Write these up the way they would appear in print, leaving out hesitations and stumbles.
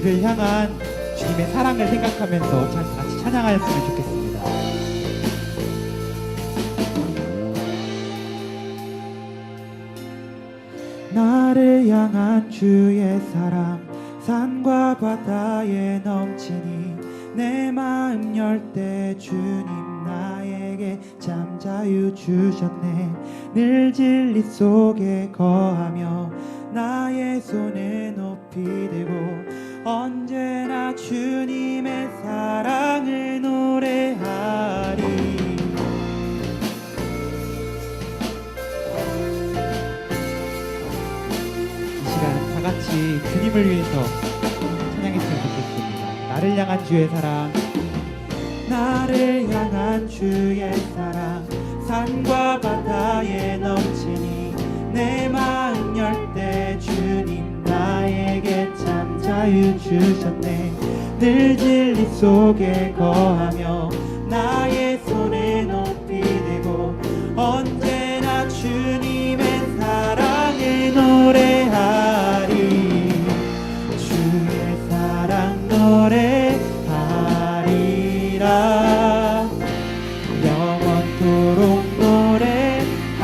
우리를 향한 주님의 사랑을 생각하면서 같이 찬양하였으면 좋겠습니다. 나를 향한 주의 사랑 산과 바다에 넘치니 내 마음 열 때 주님 나에게 참 자유 주셨네. 늘 진리 속에 거하며 나의 손을 높이 들고 언제나 주님의 사랑을 노래하리. 이 시간 다 같이 주님을 위해서 찬양했으면 좋겠습니다. 나를 향한 주의 사랑, 나를 향한 주의 사랑 산과 바다에 넘치니 내 마음 열 때 주님 나에게 참 자유 주셨네. 늘 진리 속에 거하며 나의 손을 높이 들고 언제나 주님의 사랑을 노래하리. 주의 사랑 노래하리라. 영원토록 노래하리라.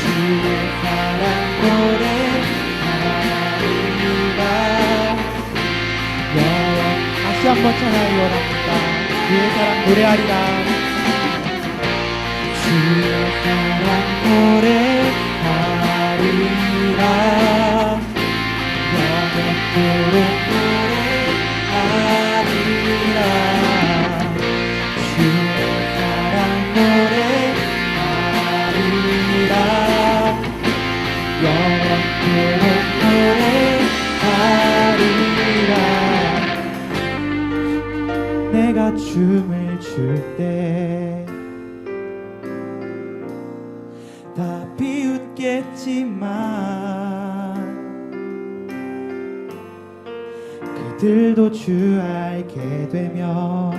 주의 사랑 노래하리라. 다시 한번 찬양하기 원합니다. 주의 사랑 노래하리라. 주의 사랑 노래하리라. 영원토록 노래하리라. 주의 사랑 노래하리라. 영원토록 노래하리라. 내가 춤을 출 때 다 비웃겠지만 그들도 주 알게 되면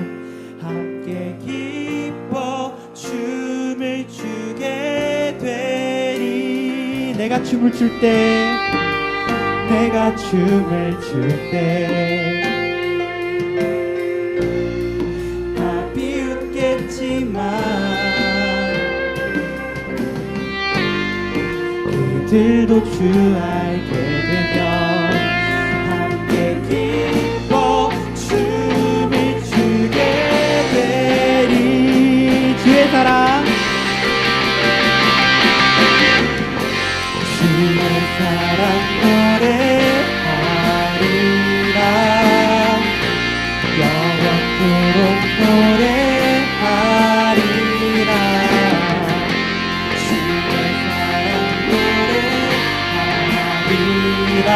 함께 기뻐 춤을 추게 되리. 내가 춤을 출 때, 내가 춤을 출 때 다 비웃겠지만 그들도 주 알게 되면 함께 기뻐 춤을 추게 되리. 주의 사랑, 주의 사랑 노래하리라. 영원토록 노래하리라. 주의 사랑 노래하리라.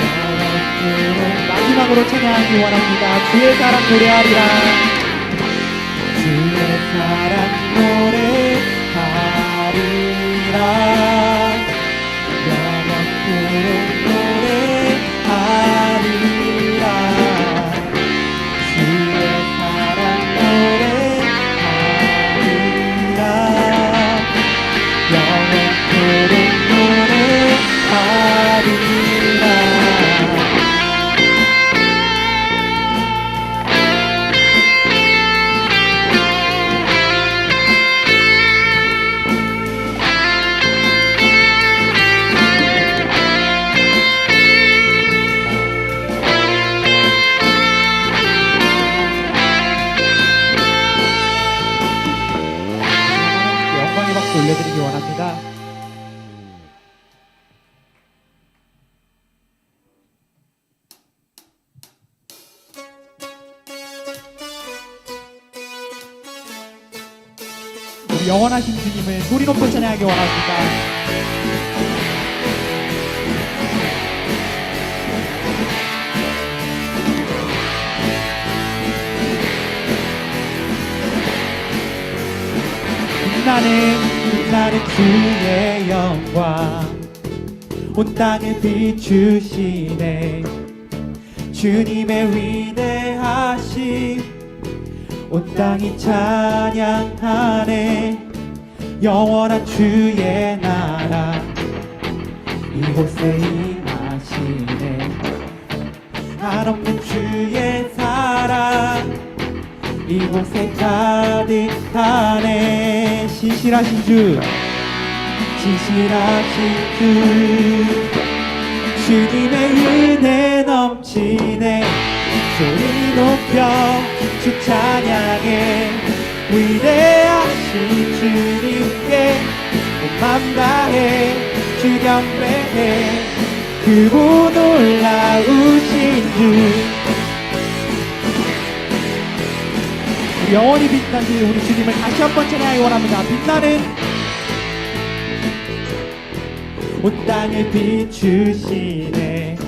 영원토록. 마지막으로 찬양하기 원합니다. 주의 사랑 노래하리라. 주의 사랑 노래하리라. 영원토록 노래하리라. 주의 사랑 노래하리라. 영원토록 노래하리라. 영광의 박수 올려드리기 원합니다. 우리 영원하신 주님을 소리 높여 찬양하기 원합니다. 빛나는 주의 영광 온 땅에 비추시네. 주님의 위대하심 온 땅이 찬양하네. 영원한 주의 나라 이곳에 임하시네. 한없는 주의 사랑 이곳에 가득하네. 신실하신 주, 신실하신 주, 주님의 은혜 넘치네. 소리 높여 주 찬양해. 위대하신 주님께 온 맘 다해 주 경배해. 그분 놀라우신 주. 영원히 빛나신 우리 주님을 다시 한번 찬양하기 원합니다. 빛나는 온 땅을 비추시네.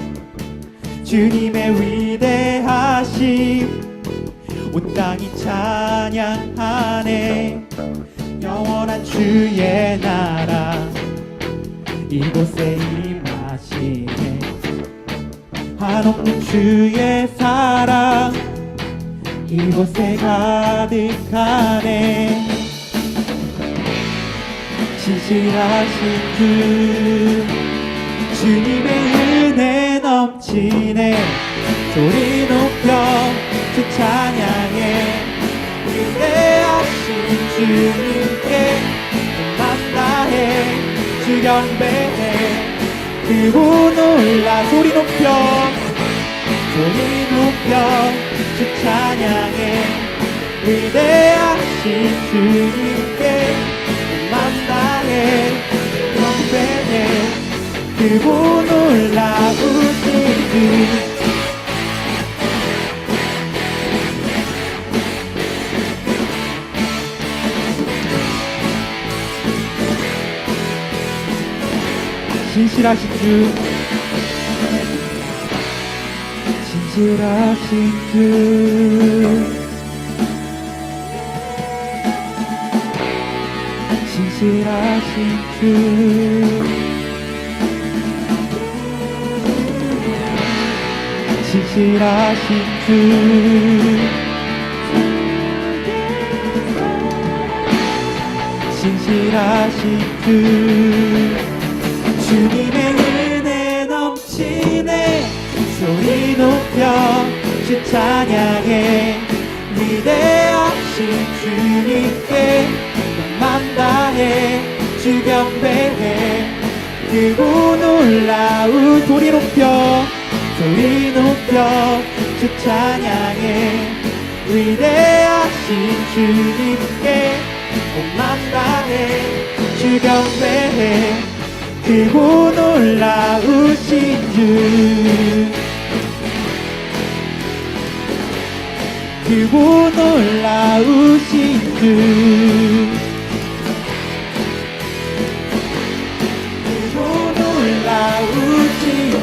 주님의 위대하심 온 땅이 찬양하네. 영원한 주의 나라 이곳에 임하시네. 한없는 주의 사랑 이곳에 가득하네. 신실하신 주, 주님의 은혜 넘치네. 소리 높여 주 찬양해. 위대하신 주님께 맘 다해 주 경배해. 그분 놀라. 소리 높여 주 찬양해. 위대하신 주님께 맘 다해 경배해. 그분 놀라우신 주. 신실하신 주, 신실하신 주, 신실하신 주, 신실하신 주, 신실하신 주. 주님의 은혜 넘치네. 소리 높여 주 찬양해. 위대하신 주님께 맘 다해 주 경배해. 그분 놀라운. 소리 높여 주 찬양해. 위대하신 주님께 맘 다해 주 경배해. 그분 놀라우신 주, 그분 놀라우신 주, 그분 놀라우신 주.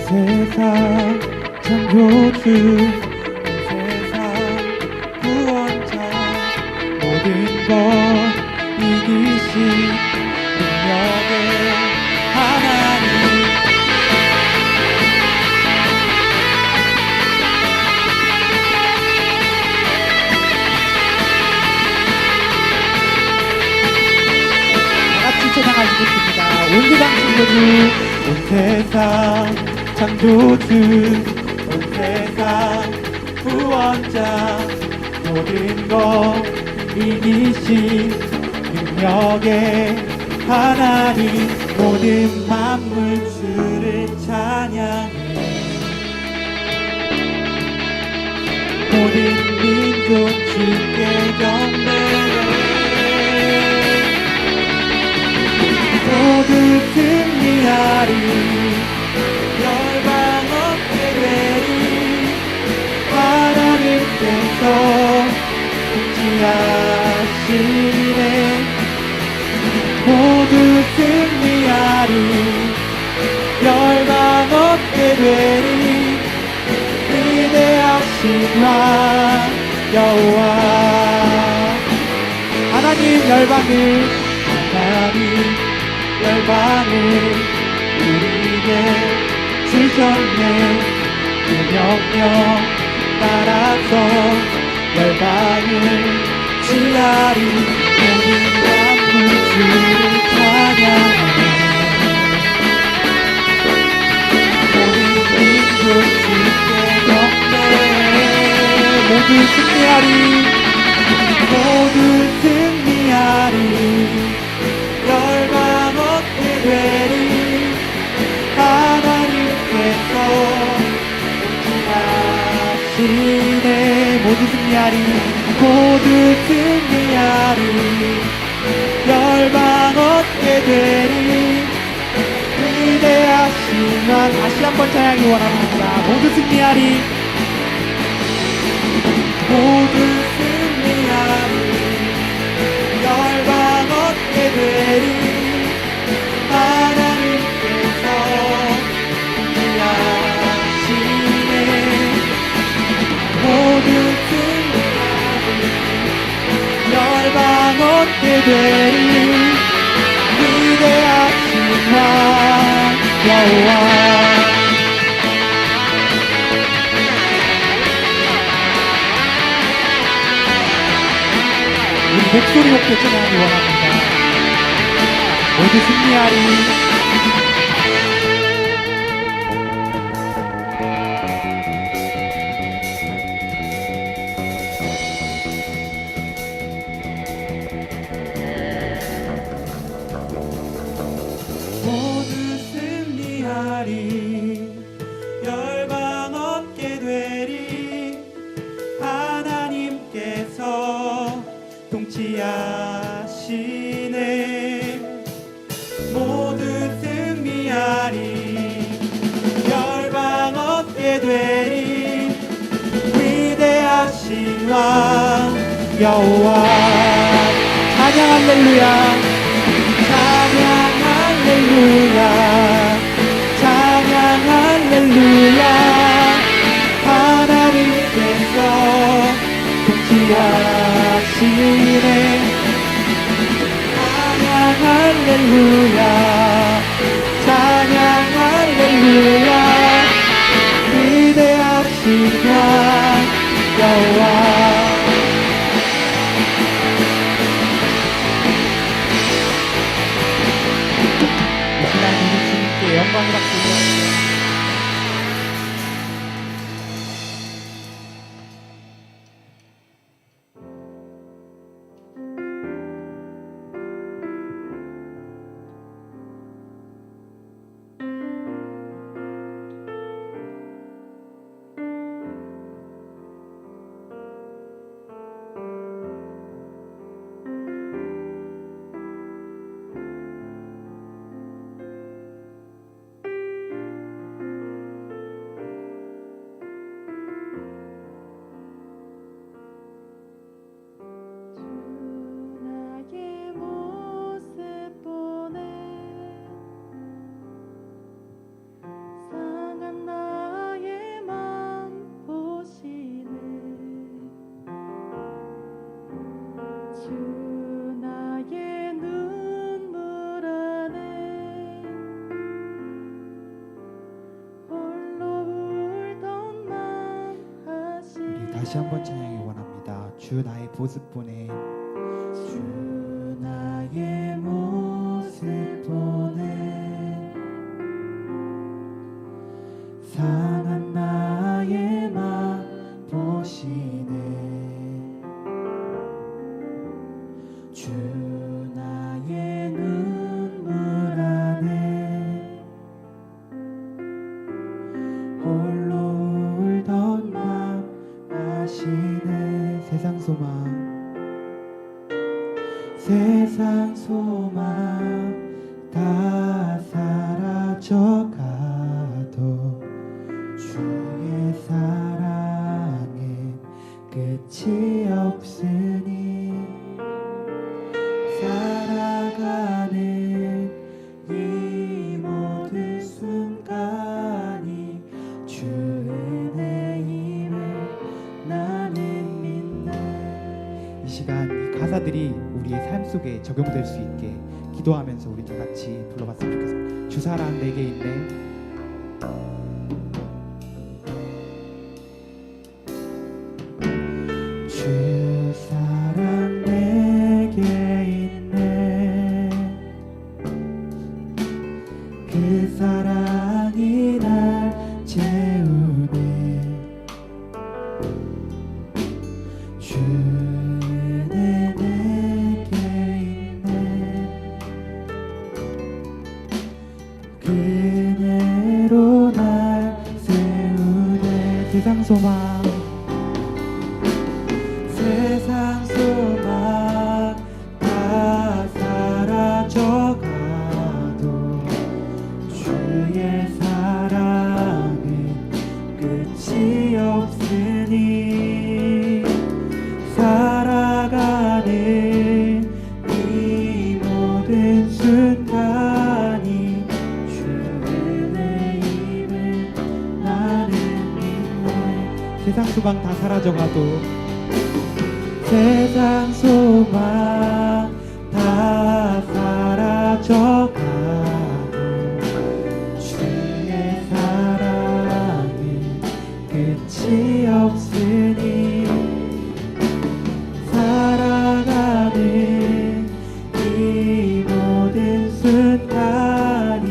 세상 창조주, 세상 구원자, 모든 것 이기신 능력의 하나님. 다같이 찬양하시겠습니다. 온 세상 창조주, 온 세상 창조주, 온 세상 구원자, 모든 것 이기신 능력의 하나님. 모든 만물 주를 찬양해. 모든 민족 주께 경배해. 모두 승리하리. 열방 얻게 되리. 하나님께서 통치하시네. 모두 승리하리. 열방 얻게 되리. 위대하신 왕 여호와 열방을 우리에게 주셨네. 그 명령 따라서 열방을 지하리 모든 만물 주를 찬양해. 모든 민족 주께 경배해. 모두 승리하리 모두 승리하리. 열방 얻게 되리. 하나님께서 하시네. 모두 승리하리 모두 승리하리. 열방 얻게 되리. 위대하신 왕. 다시 한번 찬양이 원합니다. 모두 승리하리 모두 승리하리. 열방 얻게 되리. 하나님께서 하시네. 모두 승리하리. 열방 얻게 되리. 위대하신 왕 여호와. 목소리 높게 찬양하기 원합니다. 모두 승리하리. 모두 승리하리. 열방 얻게 되리. 하나님께서 통치하시네. 모두 승리하리. 열방 얻게 되리. 위대하신 왕 여호와. 찬양 할렐루야 찬양 할렐루야 찬양 할렐루야. 하나님께서 통치하시네. 찬양 할렐루야 찬양 할렐루야. 위대하신 왕 여호와. 이 시간 우리 주님께 영광이라 부르옵소서. 다시 한번 찬양이 원합니다. 주 나의 보습 보내. 주 나의 모습 보내. 상한 나의 맘 보시네. 주 나의 눈물 안에 홀로 울던 맘 아시네. 세상 소망 세상 소망 다 사라져가도 주의 사랑엔 끝이 없으니 살아가는 이 모든 순간이 주 은혜임을 나는 믿네. 이 시간 이 가사들이 우리의 삶 속에 적용될 수 있게 기도하면서 우리 다 같이 불러봤으면 좋겠습니다. 주 사랑 내게 있네. 주 사랑 내게 있네. 그 사랑이 날 채우네. 주는 내게 있네. 그네로 날 세우네. 세상 소망 세상 소망 다 사라져가도 주의 사랑은 끝이 없으니 살아가는 이 모든 순간이 주의 힘을 나는 믿네. 세상 소망 다 사라져가도 세상 소망 다 사라져가도 주의 사랑은 끝이 없으니 살아가는 이 모든 순간이.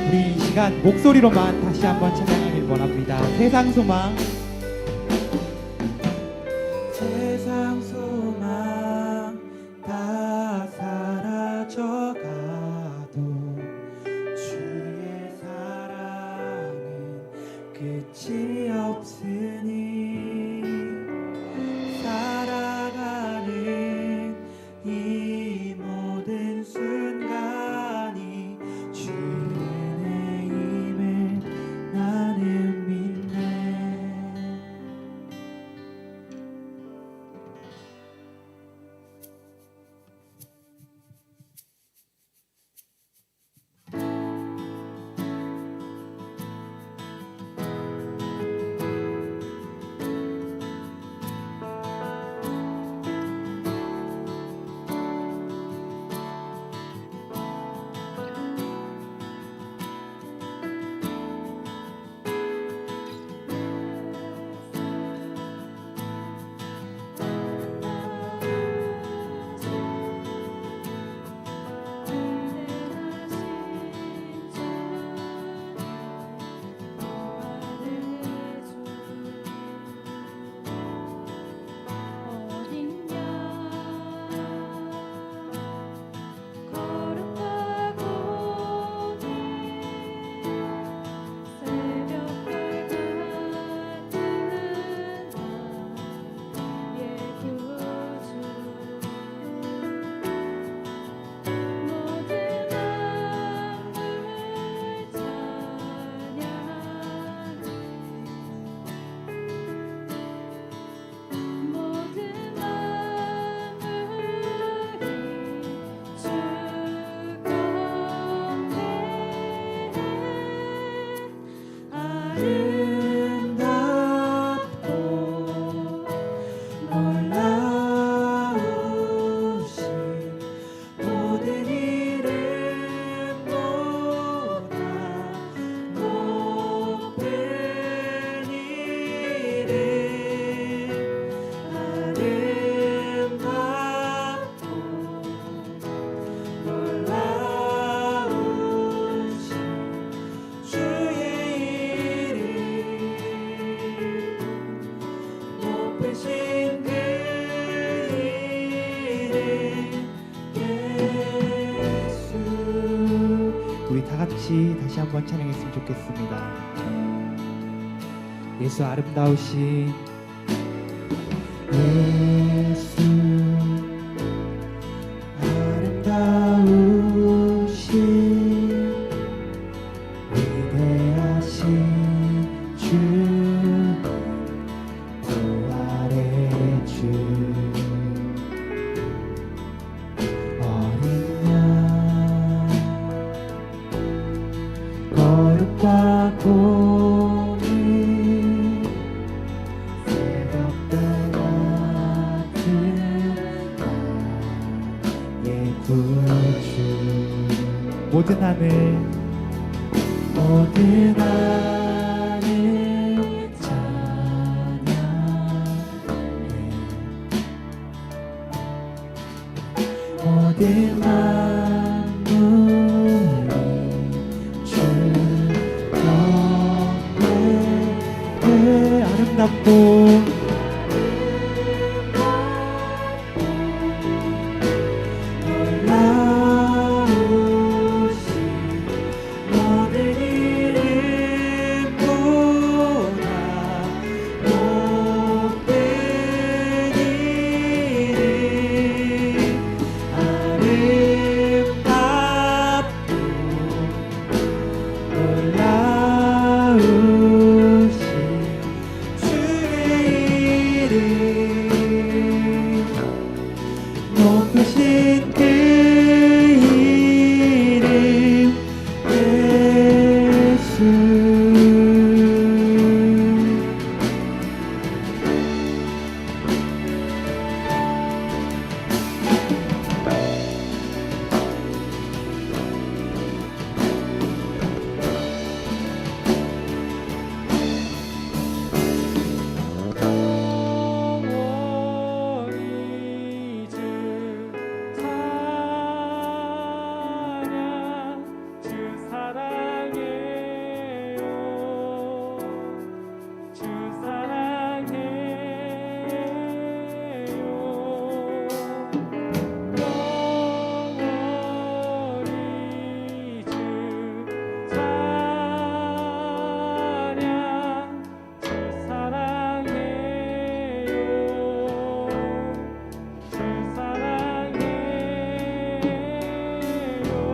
우리 이 시간 목소리로만 다시 한번 찬양하길 원합니다. 세상 소망 세상 소망 다 사라져가도 주의 사랑은 끝이 없으니 살아가는 이 모든 순간이 주의 힘을 나는 믿네. 우리 다 같이 다시 한번 찬양했으면 좋겠습니다. 예수 아름다우신 예수 아름다우신 위대하신 주 부활의 주 어린 양 거룩과 공의 새벽달 같은 모든 만물이 주 경배를 아름답고 높으신 그 이름 예수.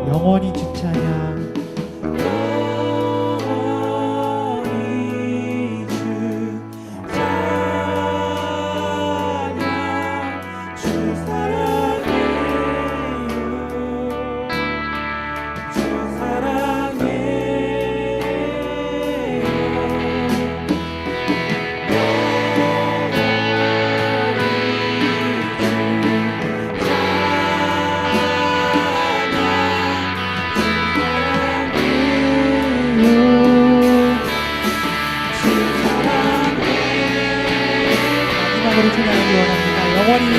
영원히 주 찬양. 영원히 주 찬양. 주 사랑해요. 주 마지막으로 찬양하기 원합니다. 영원히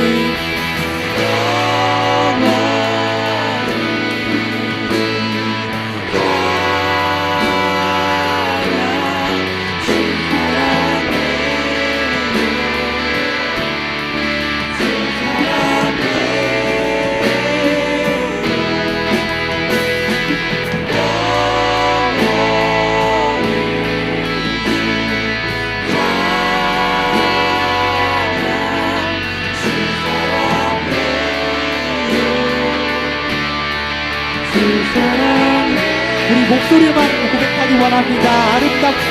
우리 목소리만 고백하기 원합니다. 아름답고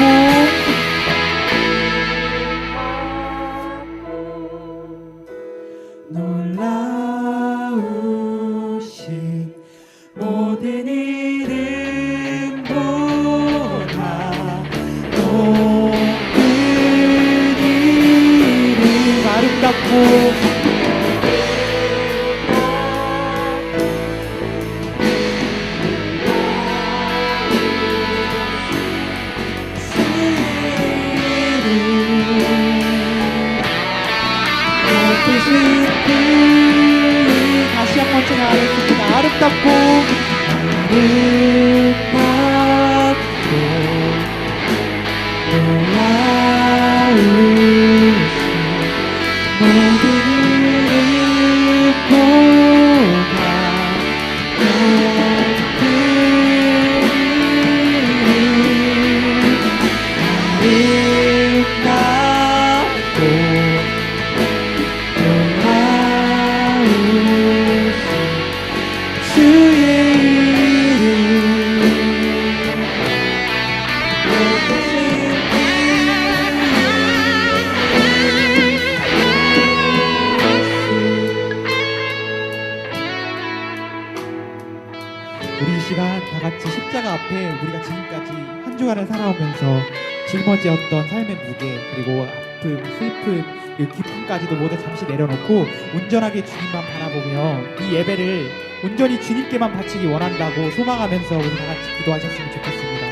놀라우신 모든 이름보다 높은 이름 아름답고 다시 한번 찬양하겠습니다. 아름답고 아름답고 놀라우신 모든 이름보다 높은 이름 아름답고 주의 이름 높으신 우리 이 시간 다 같이 십자가 앞에 우리가 지금까지 한 주간을 살아오면서 짊어지었던 삶의 무게 그리고 아픔, 슬픔, 기쁨까지도 모두 잠시 내려놓고 온전하게 주님만 바라보며 이 예배를 온전히 주님께만 바치기 원한다고 소망하면서 우리 다 같이 기도하셨으면 좋겠습니다.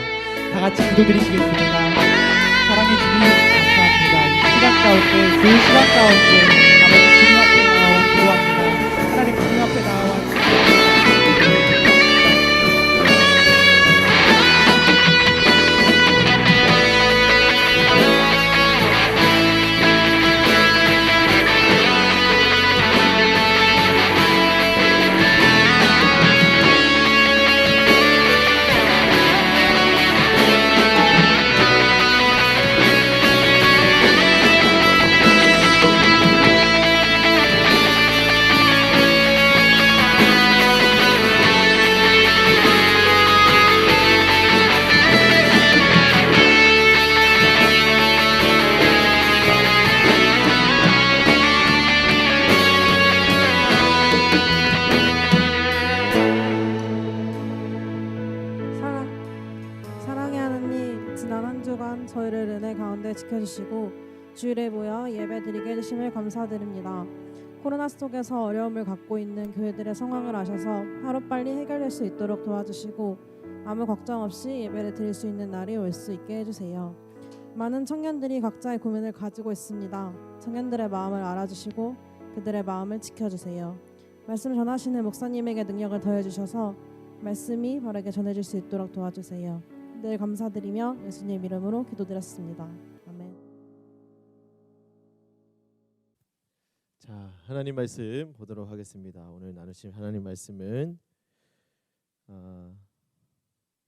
다 같이 기도드리시겠습니다. 사랑해 주님 감사합니다. 이 시간 가운데 그 시간 가운데 아버지 주님 앞에 나와 기도합니다. 하나님 주님 앞에 나와 가운데 지켜주시고 주일에 모여 예배드리게 해주심을 감사드립니다. 코로나 속에서 어려움을 갖고 있는 교회들의 상황을 아셔서 하루빨리 해결될 수 있도록 도와주시고 아무 걱정 없이 예배를 드릴 수 있는 날이 올 수 있게 해주세요. 많은 청년들이 각자의 고민을 가지고 있습니다. 청년들의 마음을 알아주시고 그들의 마음을 지켜주세요. 말씀 전하시는 목사님에게 능력을 더해주셔서 말씀이 바르게 전해질 수 있도록 도와주세요. 늘 감사드리며 예수님 이름으로 기도드렸습니다. 아멘. 자, 하나님 말씀 보도록 하겠습니다. 오늘 나누신 하나님 말씀은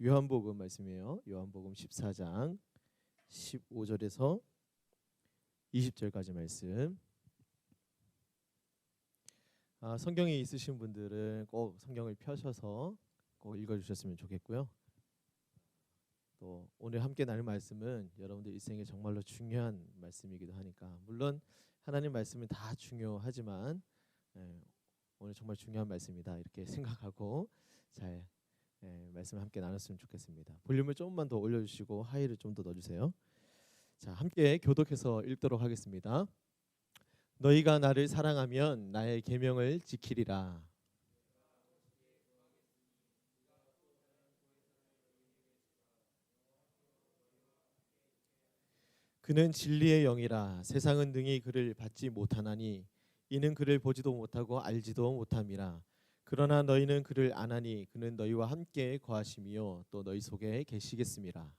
요한복음 말씀이에요. 요한복음 14장 15절에서 20절까지 말씀. 성경이 있으신 분들은 꼭 성경을 펴셔서 꼭 읽어주셨으면 좋겠고요. 또 오늘 함께 나눌 말씀은 여러분들 일생에 정말로 중요한 말씀이기도 하니까, 물론 하나님 말씀은 다 중요하지만 오늘 정말 중요한 말씀이다 이렇게 생각하고 잘 말씀을 함께 나눴으면 좋겠습니다. 볼륨을 조금만 더 올려주시고 하이를 좀 더 넣어주세요. 자, 함께 교독해서 읽도록 하겠습니다. 너희가 나를 사랑하면 나의 계명을 지키리라. 그는 진리의 영이라. 세상은 능히 그를 받지 못하나니 이는 그를 보지도 못하고 알지도 못함이라. 그러나 너희는 그를 아나니 그는 너희와 함께 거하심이요 또 너희 속에 계시겠음이라.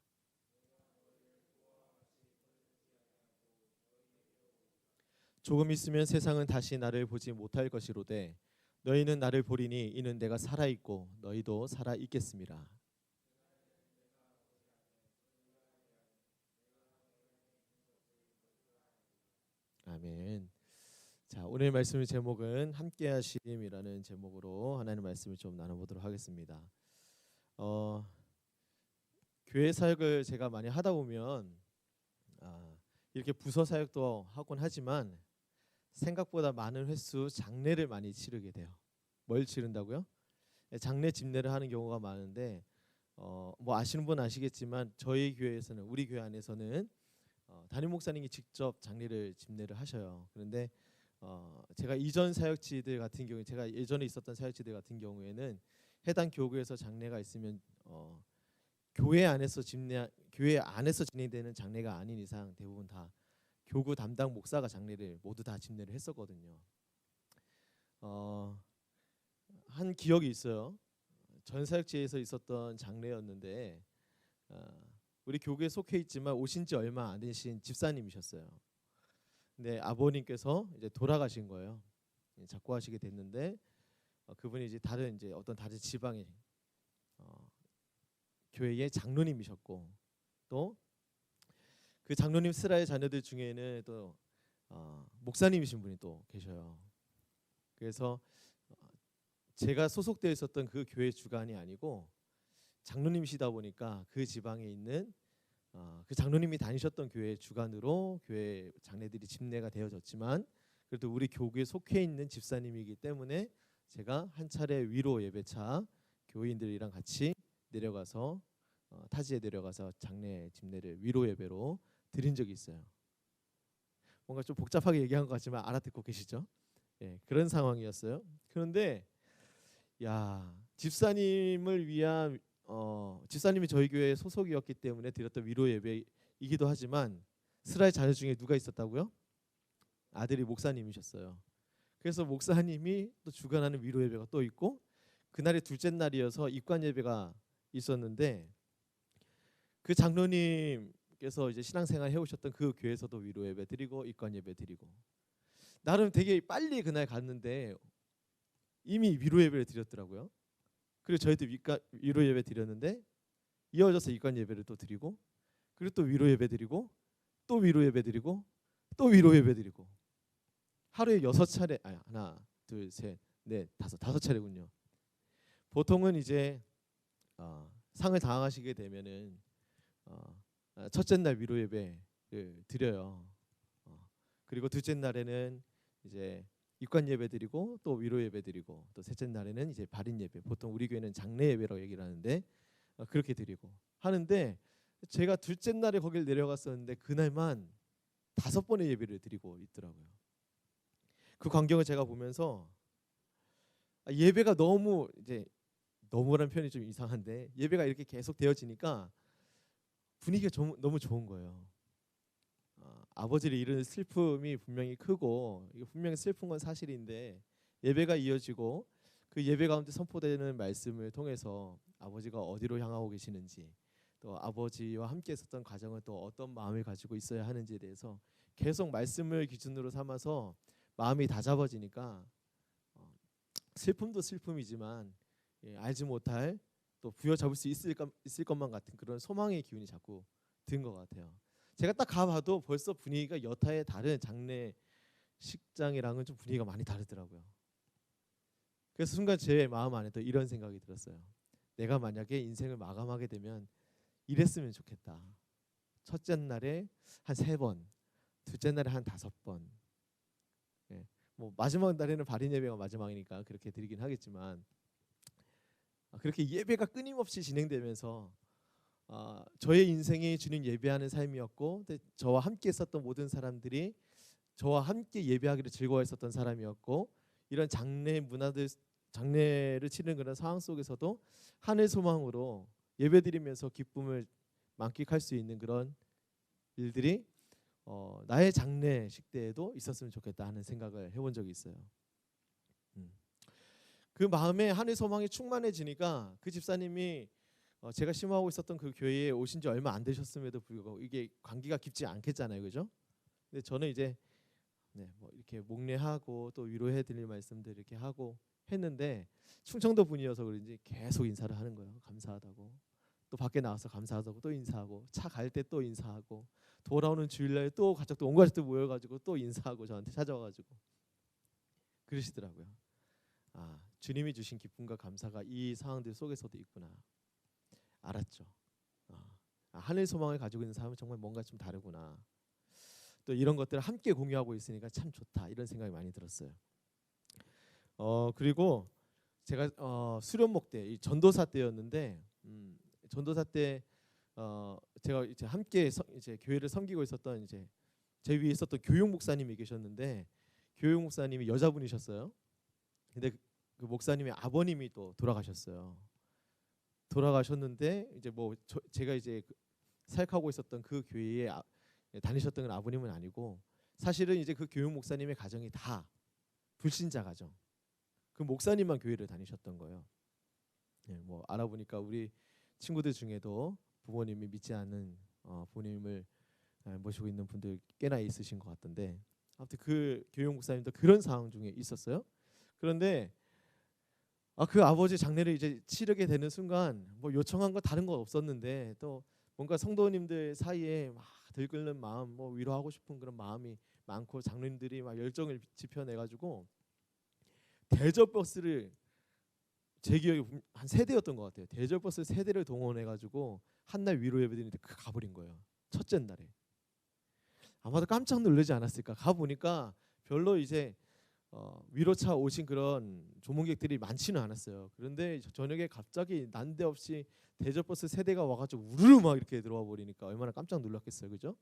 조금 있으면 세상은 다시 나를 보지 못할 것이로되 너희는 나를 보리니 이는 내가 살아있고 너희도 살아있겠음이라. 아멘. 자, 오늘 말씀의 제목은 함께하심이라는 제목으로 하나님의 말씀을 좀 나눠보도록 하겠습니다. 교회 사역을 제가 많이 하다 보면 이렇게 부서 사역도 하곤 하지만 생각보다 많은 횟수 장례를 많이 치르게 돼요. 뭘 치른다고요? 장례 집례를 하는 경우가 많은데 뭐 아시는 분 아시겠지만 저희 교회에서는, 우리 교회 안에서는 담임 목사님이 직접 장례를 집례를 하셔요. 그런데 제가 이전 사역지들 같은 경우에, 제가 예전에 있었던 사역지들 같은 경우에는 해당 교구에서 장례가 있으면 교회 안에서 진행되는 장례가 아닌 이상 대부분 다 교구 담당 목사가 장례를 모두 다 집례를 했었거든요. 한 기억이 있어요. 전 사역지에서 있었던 장례였는데 우리 교구에 속해 있지만 오신 지 얼마 안 되신 집사님이셨어요. 근데 아버님께서 이제 돌아가신 거예요. 작고하시게 됐는데 그분이 이제 어떤 다른 지방의 교회의 장로님이셨고, 또 그 장로님 스라의 자녀들 중에는 또 목사님이신 분이 또 계셔요. 그래서 제가 소속되어 있었던 그 교회 주관이 아니고 장로님이시다 보니까 그 지방에 있는 그 장로님이 다니셨던 교회 주관으로 교회 장례들이 집례가 되어졌지만, 그래도 우리 교구에 속해 있는 집사님이기 때문에 제가 한 차례 위로 예배차 교인들이랑 같이 내려가서 타지에 내려가서 장례 집례를 위로 예배로 드린 적이 있어요. 뭔가 좀 복잡하게 얘기한 것 같지만 알아듣고 계시죠? 그런 상황이었어요. 그런데 집사님을 위한 집사님이 저희 교회 소속이었기 때문에 드렸던 위로 예배이기도 하지만 스라의 자녀 중에 누가 있었다고요? 아들이 목사님이셨어요. 그래서 목사님이 또 주관하는 위로 예배가 또 있고, 그날이 둘째 날이어서 입관 예배가 있었는데 그 장로님께서 이제 신앙생활 해오셨던 그 교회에서도 위로 예배 드리고 입관 예배 드리고, 나름 되게 빨리 그날 갔는데 이미 위로 예배를 드렸더라고요. 그리고 저희도 위로 예배 드렸는데 이어져서 입관 예배를 또 드리고, 그리고 또 위로 예배 드리고, 또 위로 예배 드리고, 또 위로 예배 드리고, 하루에 6차례, 하나, 둘, 셋, 넷, 다섯 차례군요. 보통은 이제 상을 당하시게 되면은 첫째 날 위로 예배를 드려요. 그리고 둘째 날에는 이제 입관 예배 드리고, 또 위로 예배 드리고, 또 셋째 날에는 이제 발인 예배, 보통 우리 교회는 장례 예배라고 얘기를 하는데 그렇게 드리고 하는데, 제가 둘째 날에 거길 내려갔었는데 그날만 5번의 예배를 드리고 있더라고요. 그 광경을 제가 보면서 예배가 너무 이제 너무란 표현이 좀 이상한데 예배가 이렇게 계속 되어지니까 분위기가 너무 좋은 거예요. 아버지를 잃은 슬픔이 분명히 크고 이게 분명히 슬픈 건 사실인데 예배가 이어지고 그 예배 가운데 선포되는 말씀을 통해서 아버지가 어디로 향하고 계시는지 또 아버지와 함께 있었던 가정은 또 어떤 마음을 가지고 있어야 하는지에 대해서 계속 말씀을 기준으로 삼아서 마음이 다잡아지니까 슬픔도 슬픔이지만 알지 못할 또 부여잡을 수 있을 것만 같은 그런 소망의 기운이 자꾸 든 것 같아요. 제가 딱 가봐도 벌써 분위기가 여타의 다른 장례식장이랑은 좀 분위기가 많이 다르더라고요. 그래서 순간 제 마음 안에 또 이런 생각이 들었어요. 내가 만약에 인생을 마감하게 되면 이랬으면 좋겠다. 첫째 날에 한 3번, 둘째 날에 한 5번. 예, 뭐 마지막 날에는 발인 예배가 마지막이니까 그렇게 드리긴 하겠지만 그렇게 예배가 끊임없이 진행되면서 저의 인생이 주님 예배하는 삶이었고 저와 함께 있었던 모든 사람들이 저와 함께 예배하기를 즐거워했었던 사람이었고 이런 장례를 치르는 그런 상황 속에서도 하늘 소망으로 예배드리면서 기쁨을 만끽할 수 있는 그런 일들이 나의 장례식 때에도 있었으면 좋겠다 하는 생각을 해본 적이 있어요. 그 마음에 하늘 소망이 충만해지니까 그 집사님이 제가 심호하고 있었던 그 교회에 오신 지 얼마 안 되셨음에도 불구하고 이게 관계가 깊지 않겠잖아요, 그죠? 근데 저는 이제 뭐 이렇게 목례하고 또 위로해드릴 말씀들 이렇게 하고 했는데 충청도 분이어서 그런지 계속 인사를 하는 거예요. 감사하다고. 또 밖에 나와서 감사하다고 또 인사하고 차 갈 때 또 인사하고 돌아오는 주일날 또 가족들 온 가족들 모여가지고 또 인사하고 저한테 찾아와가지고 그러시더라고요. 주님이 주신 기쁨과 감사가 이 상황들 속에서도 있구나 알았죠. 하늘 소망을 가지고 있는 사람은 정말 뭔가 좀 다르구나. 또 이런 것들을 함께 공유하고 있으니까 참 좋다 이런 생각이 많이 들었어요. 그리고 제가 수련목 때 이 전도사 때였는데 전도사 때 제가 이제 함께 이제 교회를 섬기고 있었던 이제 제 위에 있었던 교육 목사님이 계셨는데 교육 목사님이 여자분이셨어요. 근데 그 목사님의 아버님이 또 돌아가셨어요. 돌아가셨는데 이제 뭐 제가 이제 사역하고 있었던 그 교회에 다니셨던 건 아버님은 아니고 사실은 이제 그 교육 목사님의 가정이 다 불신자 가정. 그 목사님만 교회를 다니셨던 거예요. 뭐 알아보니까 우리 친구들 중에도 부모님이 믿지 않는 부모님을 모시고 있는 분들 꽤나 있으신 것 같던데 아무튼 그 교육 목사님도 그런 상황 중에 있었어요. 그런데 그 아버지 장례를 이제 치르게 되는 순간 뭐 요청한 거 다른 거 없었는데 또 뭔가 성도님들 사이에 막 들끓는 마음, 뭐 위로하고 싶은 그런 마음이 많고 장로님들이 막 열정을 지펴내가지고 대절버스를 제 기억에 한 3대였던 것 같아요. 대절버스 3대를 동원해가지고 한날 위로 예배드리는데 가버린 거예요. 첫째 날에. 아마도 깜짝 놀라지 않았을까. 가보니까 별로 이제 위로차 오신 그런 조문객들이 많지는 않았어요. 그런데 저녁에 갑자기 난데없이 대절버스 3대가 와가지고 우르르 막 이렇게 들어와 버리니까 얼마나 깜짝 놀랐겠어요, 그죠?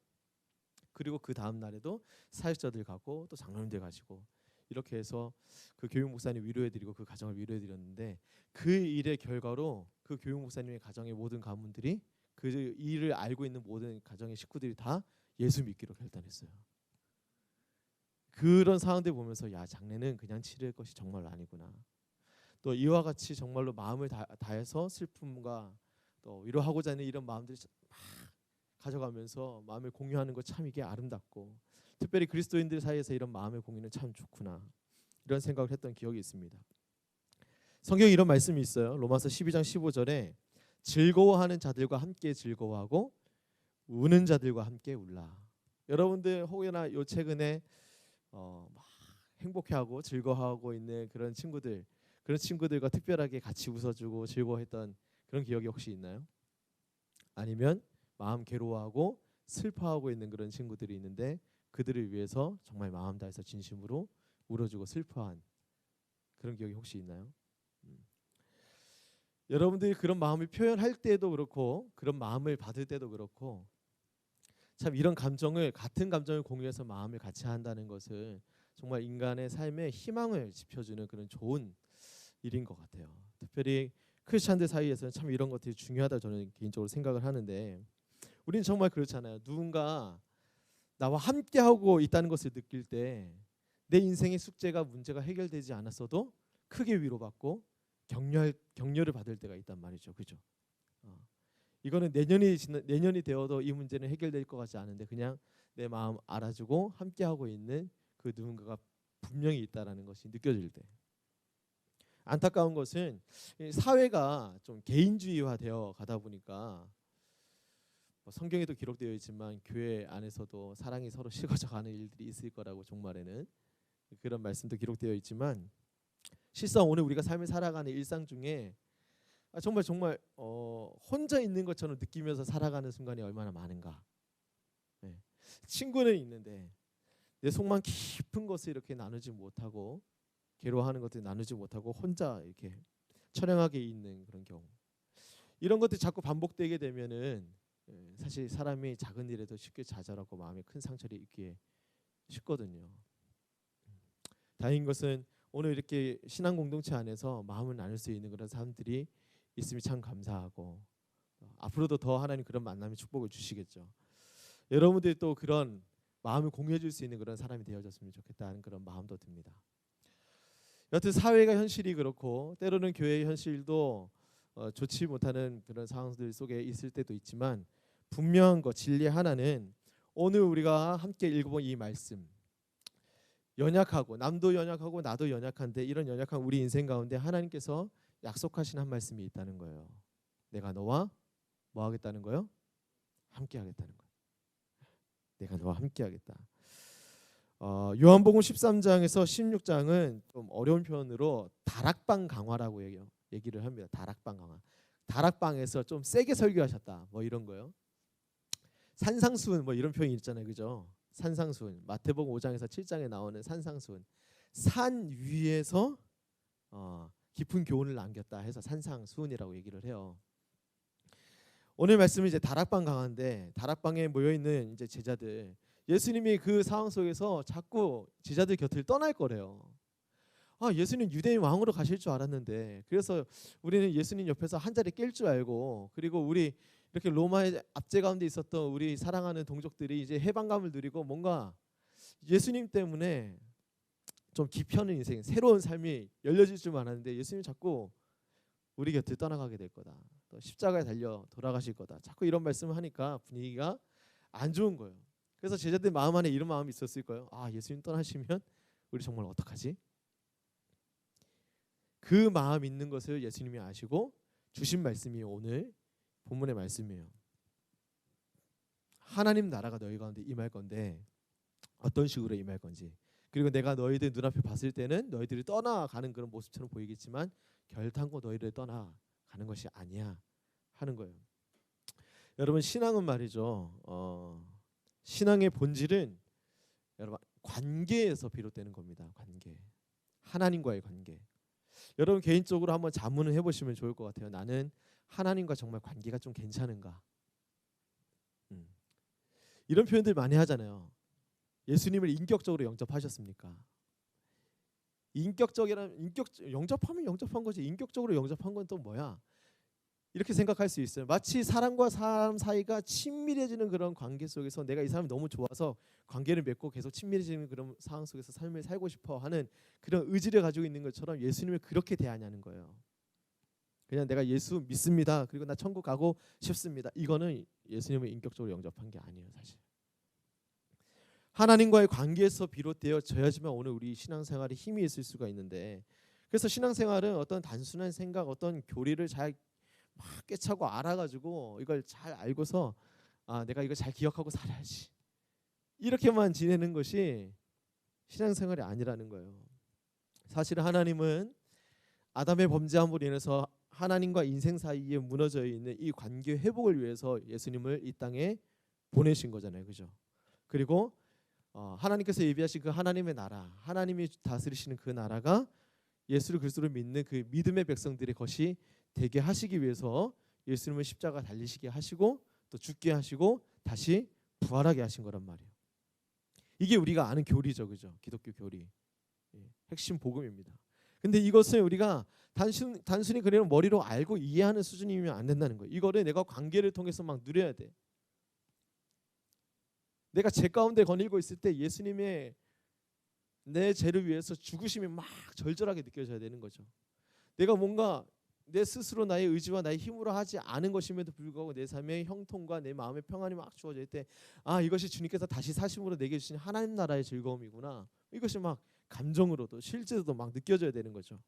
그리고 그 다음 날에도 사역자들 가고 또 장로님들 가시고 이렇게 해서 그 교육 목사님 위로해드리고 그 가정을 위로해드렸는데 그 일의 결과로 그 교육 목사님의 가정의 모든 가문들이 그 일을 알고 있는 모든 가정의 식구들이 다 예수 믿기로 결단했어요. 그런 상황들 보면서 야 장례는 그냥 치를 것이 정말 아니구나. 또 이와 같이 정말로 마음을 다해서 슬픔과 또 위로하고자 하는 이런 마음들을 막 가져가면서 마음을 공유하는 거 참 이게 아름답고 특별히 그리스도인들 사이에서 이런 마음의 공유는 참 좋구나 이런 생각을 했던 기억이 있습니다. 성경에 이런 말씀이 있어요. 로마서 12장 15절에 즐거워하는 자들과 함께 즐거워하고 우는 자들과 함께 울라. 여러분들 혹여나 요 최근에 막 행복해하고 즐거워하고 있는 그런 친구들과 특별하게 같이 웃어주고 즐거워했던 그런 기억이 혹시 있나요? 아니면 마음 괴로워하고 슬퍼하고 있는 그런 친구들이 있는데 그들을 위해서 정말 마음 다해서 진심으로 울어주고 슬퍼한 그런 기억이 혹시 있나요? 여러분들이 그런 마음을 표현할 때도 그렇고 그런 마음을 받을 때도 그렇고 참 이런 감정을 같은 감정을 공유해서 마음을 같이 한다는 것은 정말 인간의 삶에 희망을 지펴주는 그런 좋은 일인 것 같아요. 특별히 크리스찬들 사이에서는 참 이런 것들이 중요하다 저는 개인적으로 생각을 하는데 우리는 정말 그렇잖아요. 누군가 나와 함께하고 있다는 것을 느낄 때 내 인생의 숙제가 문제가 해결되지 않았어도 크게 위로받고 격려를 받을 때가 있단 말이죠. 그죠? 이거는 내년이 되어도 이 문제는 해결될 것 같지 않은데 그냥 내 마음 알아주고 함께하고 있는 그 누군가가 분명히 있다라는 것이 느껴질 때 안타까운 것은 이 사회가 좀 개인주의화되어 가다 보니까 뭐 성경에도 기록되어 있지만 교회 안에서도 사랑이 서로 식어져 가는 일들이 있을 거라고 종말에는 그런 말씀도 기록되어 있지만 실상 오늘 우리가 삶을 살아가는 일상 중에 정말 혼자 있는 것처럼 느끼면서 살아가는 순간이 얼마나 많은가. 네. 친구는 있는데 내 속만 깊은 것을 이렇게 나누지 못하고 괴로워하는 것들 나누지 못하고 혼자 이렇게 처량하게 있는 그런 경우. 이런 것들이 자꾸 반복되게 되면은 사실 사람이 작은 일에도 쉽게 좌절하고 마음에 큰 상처를 입기에 쉽거든요. 다행인 것은 오늘 이렇게 신앙 공동체 안에서 마음을 나눌 수 있는 그런 사람들이 있으면 참 감사하고 앞으로도 더 하나님 그런 만남의 축복을 주시겠죠. 여러분들이 또 그런 마음을 공유해 줄 수 있는 그런 사람이 되어졌으면 좋겠다는 그런 마음도 듭니다. 여튼 사회가 현실이 그렇고 때로는 교회의 현실도 좋지 못하는 그런 상황들 속에 있을 때도 있지만 분명한 것 진리 하나는 오늘 우리가 함께 읽어본 이 말씀 연약하고 남도 연약하고 나도 연약한데 이런 연약한 우리 인생 가운데 하나님께서 약속하신 한 말씀이 있다는 거예요. 내가 너와 뭐 하겠다는 거요? 함께 하겠다는 거예요. 내가 너와 함께 하겠다. 요한복음 13장에서 16장은 좀 어려운 표현으로 다락방 강화라고 얘기를 합니다. 다락방 강화. 다락방에서 좀 세게 설교하셨다. 뭐 이런 거요. 산상수훈 뭐 이런 표현이 있잖아요. 그죠? 산상수훈. 마태복음 5장에서 7장에 나오는 산상수훈. 산 위에서 깊은 교훈을 남겼다 해서 산상수훈이라고 얘기를 해요. 오늘 말씀은 이제 다락방 강화인데 다락방에 모여 있는 이제 제자들 예수님이 그 상황 속에서 자꾸 제자들 곁을 떠날 거래요. 예수님 유대인 왕으로 가실 줄 알았는데 그래서 우리는 예수님 옆에서 한 자리 깰 줄 알고 그리고 우리 이렇게 로마의 압제 가운데 있었던 우리 사랑하는 동족들이 이제 해방감을 누리고 뭔가 예수님 때문에 좀 깊이하는 인생 새로운 삶이 열려질 줄 알았는데 예수님 자꾸 우리 곁을 떠나가게 될 거다. 또 십자가에 달려 돌아가실 거다. 자꾸 이런 말씀을 하니까 분위기가 안 좋은 거예요. 그래서 제자들 마음 안에 이런 마음이 있었을 거예요. 예수님 떠나시면 우리 정말 어떡하지? 그 마음 있는 것을 예수님이 아시고 주신 말씀이 오늘 본문의 말씀이에요. 하나님 나라가 너희 가운데 임할 건데 어떤 식으로 임할 건지 그리고 내가 너희들 눈앞에 봤을 때는 너희들이 떠나가는 그런 모습처럼 보이겠지만 결단코 너희를 떠나가는 것이 아니야 하는 거예요. 여러분 신앙은 말이죠. 신앙의 본질은 여러분 관계에서 비롯되는 겁니다. 관계. 하나님과의 관계. 여러분 개인적으로 한번 자문을 해보시면 좋을 것 같아요. 나는 하나님과 정말 관계가 좀 괜찮은가? 이런 표현들 많이 하잖아요. 예수님을 인격적으로 영접하셨습니까? 영접하면 영접한 거지. 인격적으로 영접한 건 또 뭐야? 이렇게 생각할 수 있어요. 마치 사람과 사람 사이가 친밀해지는 그런 관계 속에서 내가 이 사람이 너무 좋아서 관계를 맺고 계속 친밀해지는 그런 상황 속에서 삶을 살고 싶어 하는 그런 의지를 가지고 있는 것처럼 예수님을 그렇게 대하냐는 거예요. 그냥 내가 예수 믿습니다. 그리고 나 천국 가고 싶습니다. 이거는 예수님을 인격적으로 영접한 게 아니에요, 사실. 하나님과의 관계에서 비롯되어져야지만 오늘 우리 신앙생활에 힘이 있을 수가 있는데 그래서 신앙생활은 어떤 단순한 생각, 어떤 교리를 잘 막 깨차고 알아가지고 이걸 잘 알고서 내가 이걸 잘 기억하고 살아야지 이렇게만 지내는 것이 신앙생활이 아니라는 거예요. 사실 하나님은 아담의 범죄함으로 인해서 하나님과 인생 사이에 무너져 있는 이 관계 회복을 위해서 예수님을 이 땅에 보내신 거잖아요, 그죠? 그리고 하나님께서 예비하신 그 하나님의 나라, 하나님이 다스리시는 그 나라가 예수 그리스도를 믿는 그 믿음의 백성들의 것이 되게 하시기 위해서 예수님은 십자가 달리시게 하시고 또 죽게 하시고 다시 부활하게 하신 거란 말이에요. 이게 우리가 아는 교리죠, 그죠? 기독교 교리. 핵심 복음입니다. 근데 이것을 우리가 단순히 그냥 머리로 알고 이해하는 수준이면 안 된다는 거예요. 이거를 내가 관계를 통해서 막 누려야 돼. 내가 죄 가운데 거닐고 있을 때 예수님의 내 죄를 위해서 죽으심이 막 절절하게 느껴져야 되는 거죠. 내가 뭔가 내 스스로 나의 의지와 나의 힘으로 하지 않은 것임에도 불구하고 내 삶의 형통과 내 마음의 평안이 막 주어질 때, 아, 이것이 주님께서 다시 사심으로 내게 주신 하나님 나라의 즐거움이구나. 이것이 막 감정으로도 실제로도 막 느껴져야 되는 거죠.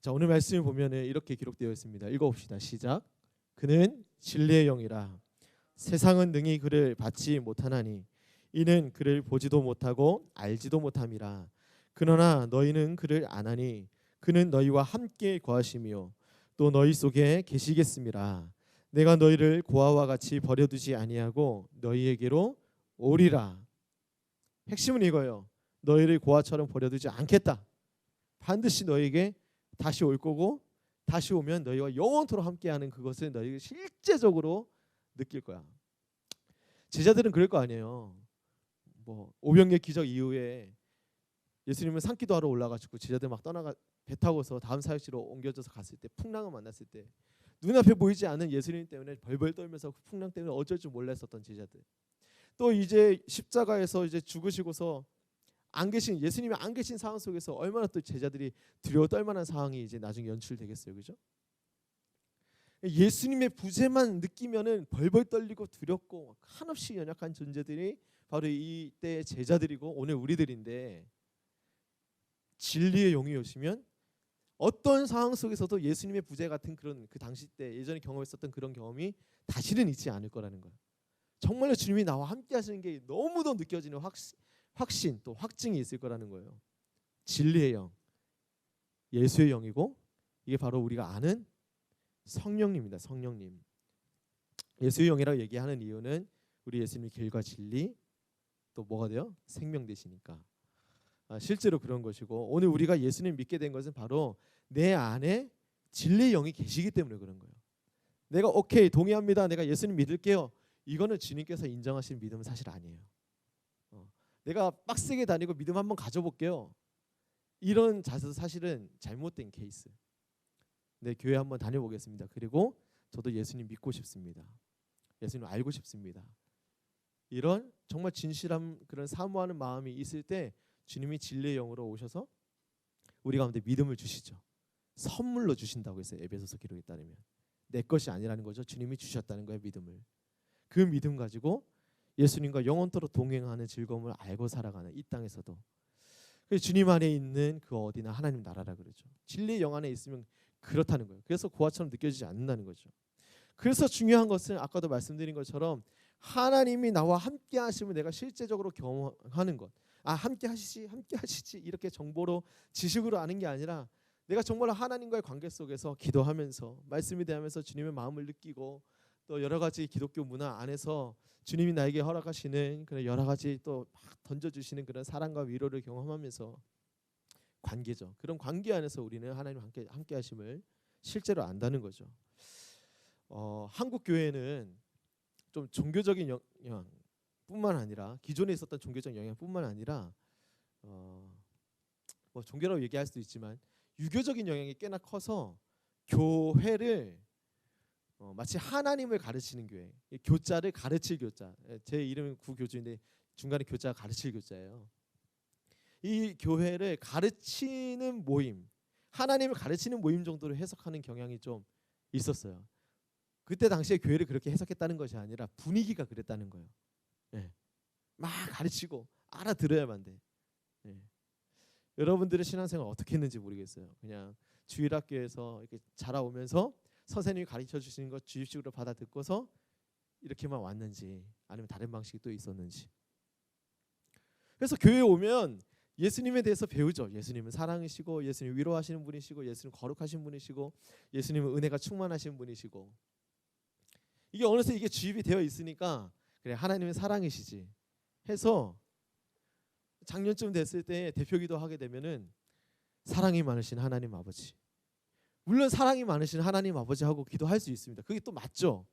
자, 오늘 말씀을 보면은 이렇게 기록되어 있습니다. 읽어봅시다. 시작. 그는 진리의 영이라 세상은 능히 그를 받지 못하나니 이는 그를 보지도 못하고 알지도 못함이라. 그러나 너희는 그를 아나니 그는 너희와 함께 거하시며 또 너희 속에 계시겠음이라. 내가 너희를 고아와 같이 버려두지 아니하고 너희에게로 오리라. 핵심은 이거예요. 너희를 고아처럼 버려두지 않겠다. 반드시 너희에게 다시 올 거고 다시 오면 너희와 영원토록 함께하는 그것을 너희가 실제적으로 느낄 거야. 제자들은 그럴 거 아니에요. 뭐 오병이어 기적 이후에 예수님은 산기도하러 올라가지고 제자들 막 떠나가 배 타고서 다음 사역지로 옮겨져서 갔을 때 풍랑을 만났을 때 눈앞에 보이지 않는 예수님 때문에 벌벌 떨면서 그 풍랑 때문에 어쩔 줄 몰랐었던 제자들. 또 이제 십자가에서 이제 죽으시고서 안 계신 예수님이 안 계신 상황 속에서 얼마나 또 제자들이 두려워 떨만한 상황이 이제 나중에 연출되겠어요, 그죠? 예수님의 부재만 느끼면은 벌벌 떨리고 두렵고 한없이 연약한 존재들이 바로 이때 제자들이고 오늘 우리들인데, 진리의 영이 오시면 어떤 상황 속에서도 예수님의 부재 같은 그런 그 당시 때 예전에 경험했었던 그런 경험이 다시는 있지 않을 거라는 거예요. 정말로 주님이 나와 함께 하시는 게 너무도 느껴지는 확신 또 확증이 있을 거라는 거예요. 진리의 영, 예수의 영이고 이게 바로 우리가 아는 성령님입니다. 성령님. 예수의 영이라고 얘기하는 이유는 우리 예수님이 길과 진리 또 뭐가 돼요? 생명 되시니까. 실제로 그런 것이고 오늘 우리가 예수님 믿게 된 것은 바로 내 안에 진리의 영이 계시기 때문에 그런 거예요. 내가 오케이 동의합니다. 내가 예수님 믿을게요. 이거는 주님께서 인정하신 믿음은 사실 아니에요. 내가 빡세게 다니고 믿음 한번 가져볼게요. 이런 자세도 사실은 잘못된 케이스. 네, 교회 한번 다녀보겠습니다. 그리고 저도 예수님 믿고 싶습니다. 예수님 알고 싶습니다. 이런 정말 진실한 그런 사모하는 마음이 있을 때 주님이 진리의 영으로 오셔서 우리 가운데 믿음을 주시죠. 선물로 주신다고 했어요. 에베소서 기록에 따르면 내 것이 아니라는 거죠. 주님이 주셨다는 거예요. 믿음을. 그 믿음 가지고 예수님과 영원토록 동행하는 즐거움을 알고 살아가는 이 땅에서도 주님 안에 있는 그 어디나 하나님 나라라 그러죠. 진리의 영 안에 있으면 그렇다는 거예요. 그래서 고아처럼 느껴지지 않는다는 거죠. 그래서 중요한 것은 아까도 말씀드린 것처럼 하나님이 나와 함께 하시면 내가 실제적으로 경험하는 것. 아, 함께 하시지 이렇게 정보로 지식으로 아는 게 아니라 내가 정말 하나님과의 관계 속에서 기도하면서 말씀이 대하면서 주님의 마음을 느끼고 또 여러 가지 기독교 문화 안에서 주님이 나에게 허락하시는 그런 여러 가지 또 막 던져주시는 그런 사랑과 위로를 경험하면서 관계죠. 그런 관계 안에서 우리는 하나님 함께 하심을 실제로 안다는 거죠. 한국 교회는 좀 종교적인 영향뿐만 아니라 기존에 있었던 종교적 영향뿐만 아니라 뭐 종교라고 얘기할 수도 있지만 유교적인 영향이 꽤나 커서 교회를 마치 하나님을 가르치는 교회, 교자를 가르칠 교자. 제 이름은 구교주인데 중간에 교자가 가르칠 교자예요. 이 교회를 가르치는 모임, 하나님을 가르치는 모임 정도로 해석하는 경향이 좀 있었어요. 그때 당시에 교회를 그렇게 해석했다는 것이 아니라 분위기가 그랬다는 거예요. 네. 막 가르치고 알아들어야만 돼. 네. 여러분들의 신앙생활 어떻게 했는지 모르겠어요. 그냥 주일학교에서 이렇게 자라오면서 선생님이 가르쳐 주시는 것 주입식으로 받아 듣고서 이렇게만 왔는지 아니면 다른 방식이 또 있었는지. 그래서 교회에 오면 예수님에 대해서 배우죠. 예수님은 사랑이시고 예수님 위로하시는 분이시고 예수님 거룩하신 분이시고 예수님은 은혜가 충만하신 분이시고 이게 어느새 이게 주입이 되어 있으니까 그래 하나님은 사랑이시지 해서 작년쯤 됐을 때 대표기도 하게 되면은 사랑이 많으신 하나님 아버지 물론 사랑이 많으신 하나님 아버지하고 기도할 수 있습니다. 그게 또 맞죠.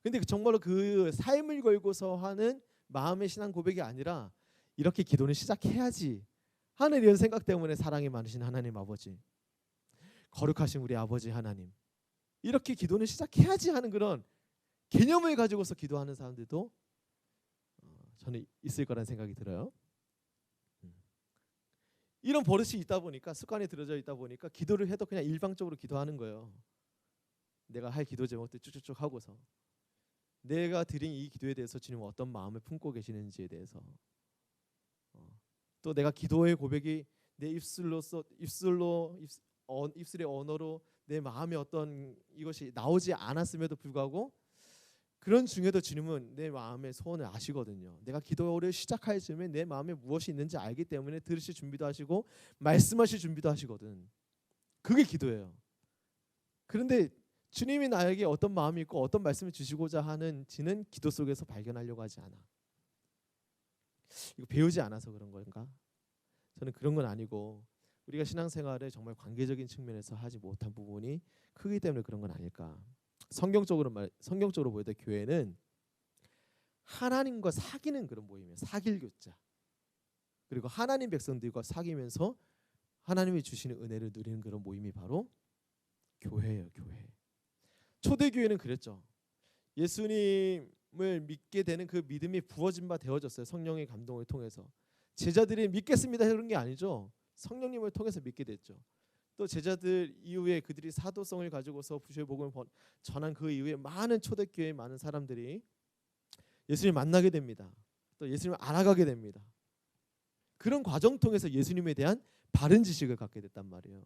근데 정말로 그 삶을 걸고서 하는 마음의 신앙 고백이 아니라 이렇게 기도는 시작해야지 하는 이런 생각 때문에 사랑이 많으신 하나님 아버지, 거룩하신 우리 아버지 하나님, 이렇게 기도는 시작해야지 하는 그런 개념을 가지고서 기도하는 사람들도 저는 있을 거란 생각이 들어요. 이런 버릇이 있다 보니까, 습관이 들어져 있다 보니까 기도를 해도 그냥 일방적으로 기도하는 거예요. 내가 할 기도 제목들 쭉쭉쭉 하고서 내가 드린 이 기도에 대해서 주님은 어떤 마음을 품고 계시는지에 대해서, 또 내가 기도의 고백이 내 입술의 언어로 내 마음의 어떤 이것이 나오지 않았음에도 불구하고 그런 중에도 주님은 내 마음의 소원을 아시거든요. 내가 기도를 시작할 즈음에 내 마음에 무엇이 있는지 알기 때문에 들으실 준비도 하시고 말씀하실 준비도 하시거든. 그게 기도예요. 그런데 주님이 나에게 어떤 마음이 있고 어떤 말씀을 주시고자 하는지는 기도 속에서 발견하려고 하지 않아. 이거 배우지 않아서 그런 건가? 저는 그런 건 아니고 우리가 신앙생활에 정말 관계적인 측면에서 하지 못한 부분이 크기 때문에 그런 건 아닐까. 성경적으로 보여도 교회는 하나님과 사귀는 그런 모임이에요. 사귈 교자. 그리고 하나님 백성들과 사귀면서 하나님이 주시는 은혜를 누리는 그런 모임이 바로 교회예요. 교회. 초대교회는 그랬죠. 예수님을 믿게 되는 그 믿음이 부어진 바 되어졌어요. 성령의 감동을 통해서. 제자들이 믿겠습니다 그런 게 아니죠. 성령님을 통해서 믿게 됐죠. 또 제자들 이후에 그들이 사도성을 가지고서 부활의 복음을 전한 그 이후에 많은 초대교회의 많은 사람들이 예수님을 만나게 됩니다. 또 예수님을 알아가게 됩니다. 그런 과정 통해서 예수님에 대한 바른 지식을 갖게 됐단 말이에요.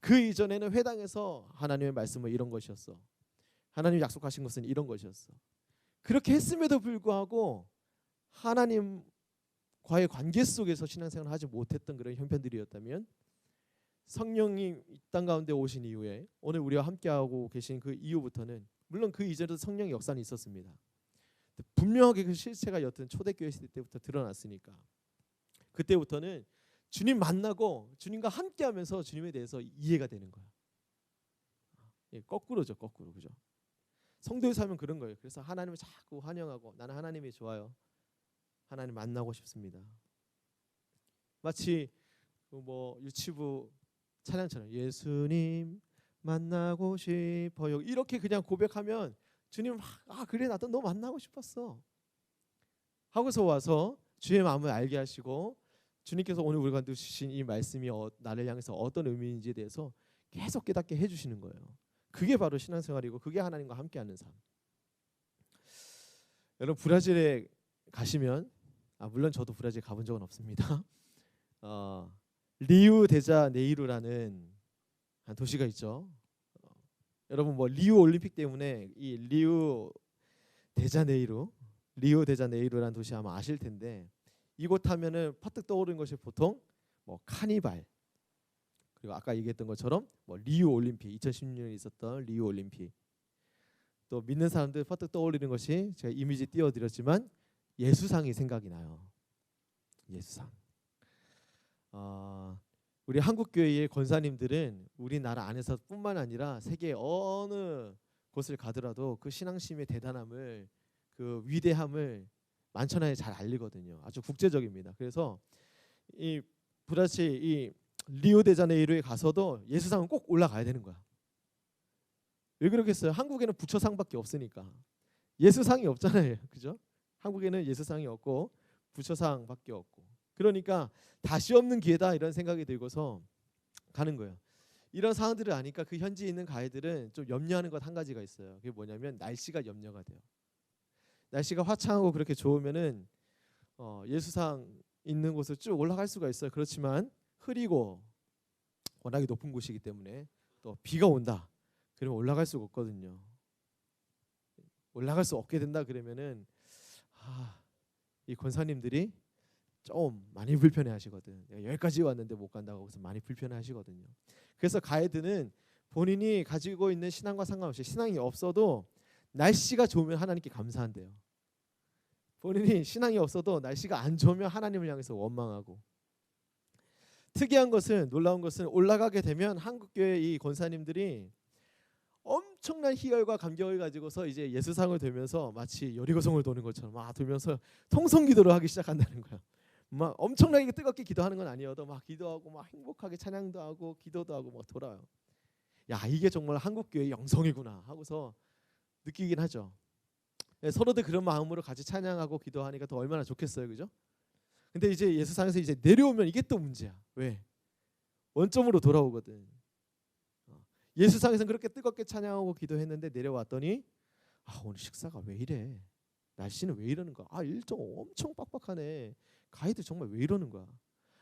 그 이전에는 회당에서 하나님의 말씀은 이런 것이었어. 하나님이 약속하신 것은 이런 것이었어. 그렇게 했음에도 불구하고 하나님과의 관계 속에서 신앙생활을 하지 못했던 그런 형편들이었다면, 성령이 이 땅 가운데 오신 이후에 오늘 우리와 함께하고 계신 그 이후부터는, 물론 그 이전에도 성령의 역사는 있었습니다. 분명하게 그 실체가 여튼 초대교회 시대 때부터 드러났으니까 그때부터는 주님 만나고 주님과 함께하면서 주님에 대해서 이해가 되는 거야. 거꾸로죠, 거꾸로. 그죠? 성도의 삶은 그런 거예요. 그래서 하나님을 자꾸 환영하고, 나는 하나님이 좋아요. 하나님 만나고 싶습니다. 마치 뭐 유치부 찬양처럼 예수님 만나고 싶어요. 이렇게 그냥 고백하면 주님 그래 나도 너 만나고 싶었어 하고서 와서 주의 마음을 알게 하시고, 주님께서 오늘 우리가 주신 이 말씀이 나를 향해서 어떤 의미인지에 대해서 계속 깨닫게 해주시는 거예요. 그게 바로 신앙생활이고 그게 하나님과 함께하는 삶. 여러분 브라질에 가시면, 물론 저도 브라질 가본 적은 없습니다. 리우데자네이루라는 한 도시가 있죠. 여러분 뭐 리우 올림픽 때문에 이 리우데자네이루라는 도시 아마 아실 텐데, 이곳 하면은 퍼뜩 떠오르는 것이 보통 뭐 카니발, 그리고 아까 얘기했던 것처럼 뭐 리우 올림픽, 2016년에 있었던 리우 올림픽, 또 믿는 사람들 퍼뜩 떠올리는 것이 제가 이미지 띄워드렸지만 예수상이 생각이 나요. 예수상. 우리 한국교회의 권사님들은 우리나라 안에서뿐만 아니라 세계 어느 곳을 가더라도 그 신앙심의 대단함을, 그 위대함을 만천하에 잘 알리거든요. 아주 국제적입니다. 그래서 이 브라질 이 리우데자네이루에 가서도 예수상은 꼭 올라가야 되는 거야. 왜 그러겠어요? 한국에는 부처상밖에 없으니까. 예수상이 없잖아요. 그죠? 한국에는 예수상이 없고 부처상밖에 없고. 그러니까 다시 없는 기회다 이런 생각이 들고서 가는 거예요. 이런 상황들을 아니까 그 현지에 있는 가이드들은 좀 염려하는 것 한 가지가 있어요. 그게 뭐냐면 날씨가 염려가 돼요. 날씨가 화창하고 그렇게 좋으면은 예수상 있는 곳을 쭉 올라갈 수가 있어요. 그렇지만 흐리고 워낙에 높은 곳이기 때문에 또 비가 온다. 그러면 올라갈 수가 없거든요. 올라갈 수 없게 된다 그러면은 이 권사님들이 좀 많이 불편해하시거든. 여기까지 왔는데 못 간다고 해서 많이 불편해하시거든요. 그래서 가이드는 본인이 가지고 있는 신앙과 상관없이, 신앙이 없어도 날씨가 좋으면 하나님께 감사한대요. 본인이 신앙이 없어도 날씨가 안 좋으면 하나님을 향해서 원망하고, 특이한 것은 놀라운 것은 올라가게 되면 한국교회 이 권사님들이 엄청난 희열과 감격을 가지고서 이제 예수상을 돌면서 마치 여리고성을 도는 것처럼 막 돌면서 통성기도를 하기 시작한다는 거야. 막 엄청나게 뜨겁게 기도하는 건 아니어도 막 기도하고 막 행복하게 찬양도 하고 기도도 하고 막 돌아요. 야, 이게 정말 한국교회 영성이구나 하고서 느끼긴 하죠. 서로들 그런 마음으로 같이 찬양하고 기도하니까 더 얼마나 좋겠어요, 그죠? 근데 이제 예수상에서 이제 내려오면 이게 또 문제야. 왜? 원점으로 돌아오거든. 예수상에서는 그렇게 뜨겁게 찬양하고 기도했는데 내려왔더니 오늘 식사가 왜 이래? 날씨는 왜 이러는 거야? 일정 엄청 빡빡하네. 가이드 정말 왜 이러는 거야?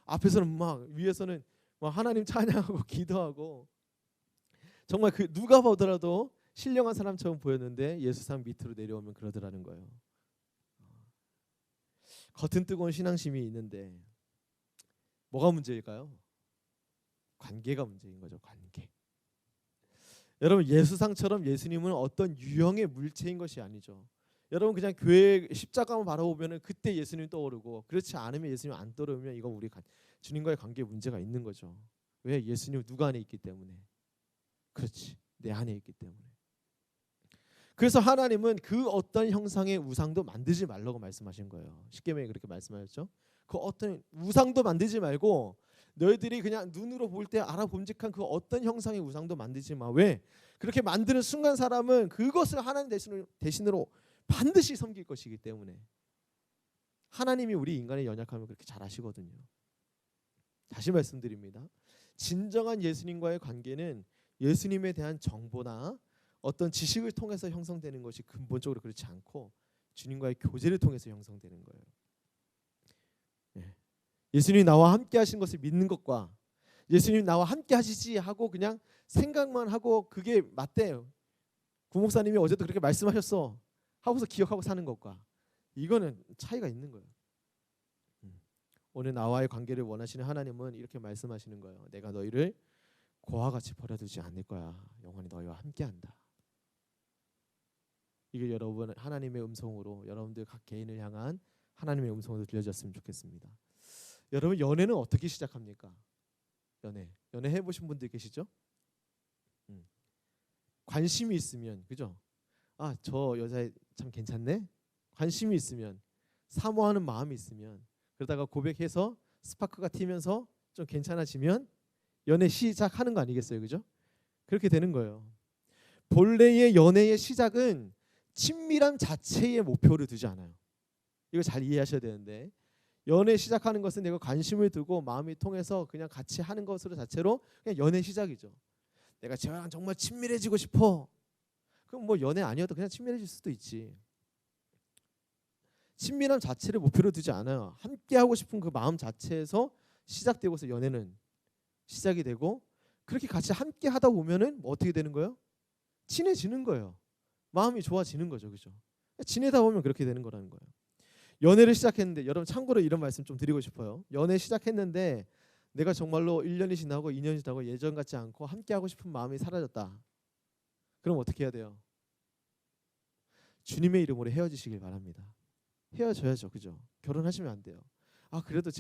앞에서는 막 위에서는 막 하나님 찬양하고 기도하고 정말 그 누가 보더라도 신령한 사람처럼 보였는데 예수상 밑으로 내려오면 그러더라는 거예요. 겉은 뜨거운 신앙심이 있는데 뭐가 문제일까요? 관계가 문제인 거죠. 관계. 여러분, 예수상처럼 예수님은 어떤 유형의 물체인 것이 아니죠. 여러분, 그냥 교회 십자가만 바라보면 그때 예수님 떠오르고, 그렇지 않으면 예수님 안 떠오르면 이건 우리 주님과의 관계에 문제가 있는 거죠. 왜? 예수님 누가 안에 있기 때문에. 그렇지, 내 안에 있기 때문에. 그래서 하나님은 그 어떤 형상의 우상도 만들지 말라고 말씀하신 거예요. 십계명에 그렇게 말씀하셨죠. 그 어떤 우상도 만들지 말고 너희들이 그냥 눈으로 볼 때 알아봄직한 그 어떤 형상의 우상도 만들지 마. 왜? 그렇게 만드는 순간 사람은 그것을 하나님 대신으로 반드시 섬길 것이기 때문에. 하나님이 우리 인간의 연약함을 그렇게 잘 아시거든요. 다시 말씀드립니다. 진정한 예수님과의 관계는 예수님에 대한 정보나 어떤 지식을 통해서 형성되는 것이 근본적으로 그렇지 않고 주님과의 교제를 통해서 형성되는 거예요. 예수님이 나와 함께 하신 것을 믿는 것과 예수님이 나와 함께 하시지 하고 그냥 생각만 하고 그게 맞대요. 구목사님이 어제도 그렇게 말씀하셨어 하고서 기억하고 사는 것과 이거는 차이가 있는 거예요. 오늘 나와의 관계를 원하시는 하나님은 이렇게 말씀하시는 거예요. 내가 너희를 고와 같이 버려두지 않을 거야. 영원히 너희와 함께한다. 이게 여러분 하나님의 음성으로 여러분들 각 개인을 향한 하나님의 음성으로 들려졌으면 좋겠습니다. 여러분, 연애는 어떻게 시작합니까? 연애 해보신 분들 계시죠? 관심이 있으면, 그죠? 저 여자 참 괜찮네. 관심이 있으면, 사모하는 마음이 있으면, 그러다가 고백해서 스파크가 튀면서 좀 괜찮아지면 연애 시작하는 거 아니겠어요, 그죠? 그렇게 되는 거예요. 본래의 연애의 시작은 친밀함 자체의 목표를 두지 않아요. 이거 잘 이해하셔야 되는데, 연애 시작하는 것은 내가 관심을 두고 마음이 통해서 그냥 같이 하는 것으로 자체로 그냥 연애 시작이죠. 내가 쟤랑 정말 친밀해지고 싶어. 그럼 뭐 연애 아니어도 그냥 친밀해질 수도 있지. 친밀함 자체를 목표로 두지 않아요. 함께 하고 싶은 그 마음 자체에서 시작되고서 연애는 시작이 되고, 그렇게 같이 함께 하다 보면은 뭐 어떻게 되는 거예요? 친해지는 거예요. 마음이 좋아지는 거죠, 그죠? 지내다 보면 그렇게 되는 거라는 거예요. 연애를 시작했는데, 여러분 참고로 이런 말씀 좀 드리고 싶어요. 연애 시작했는데 내가 정말로 1년이 지나고 2년이 지나고 예전 같지 않고 함께 하고 싶은 마음이 사라졌다. 그럼 어떻게 해야 돼요? 주님의 이름으로 헤어지시길 바랍니다. 헤어져야죠, 그죠? 결혼하시면 안 돼요. 그래도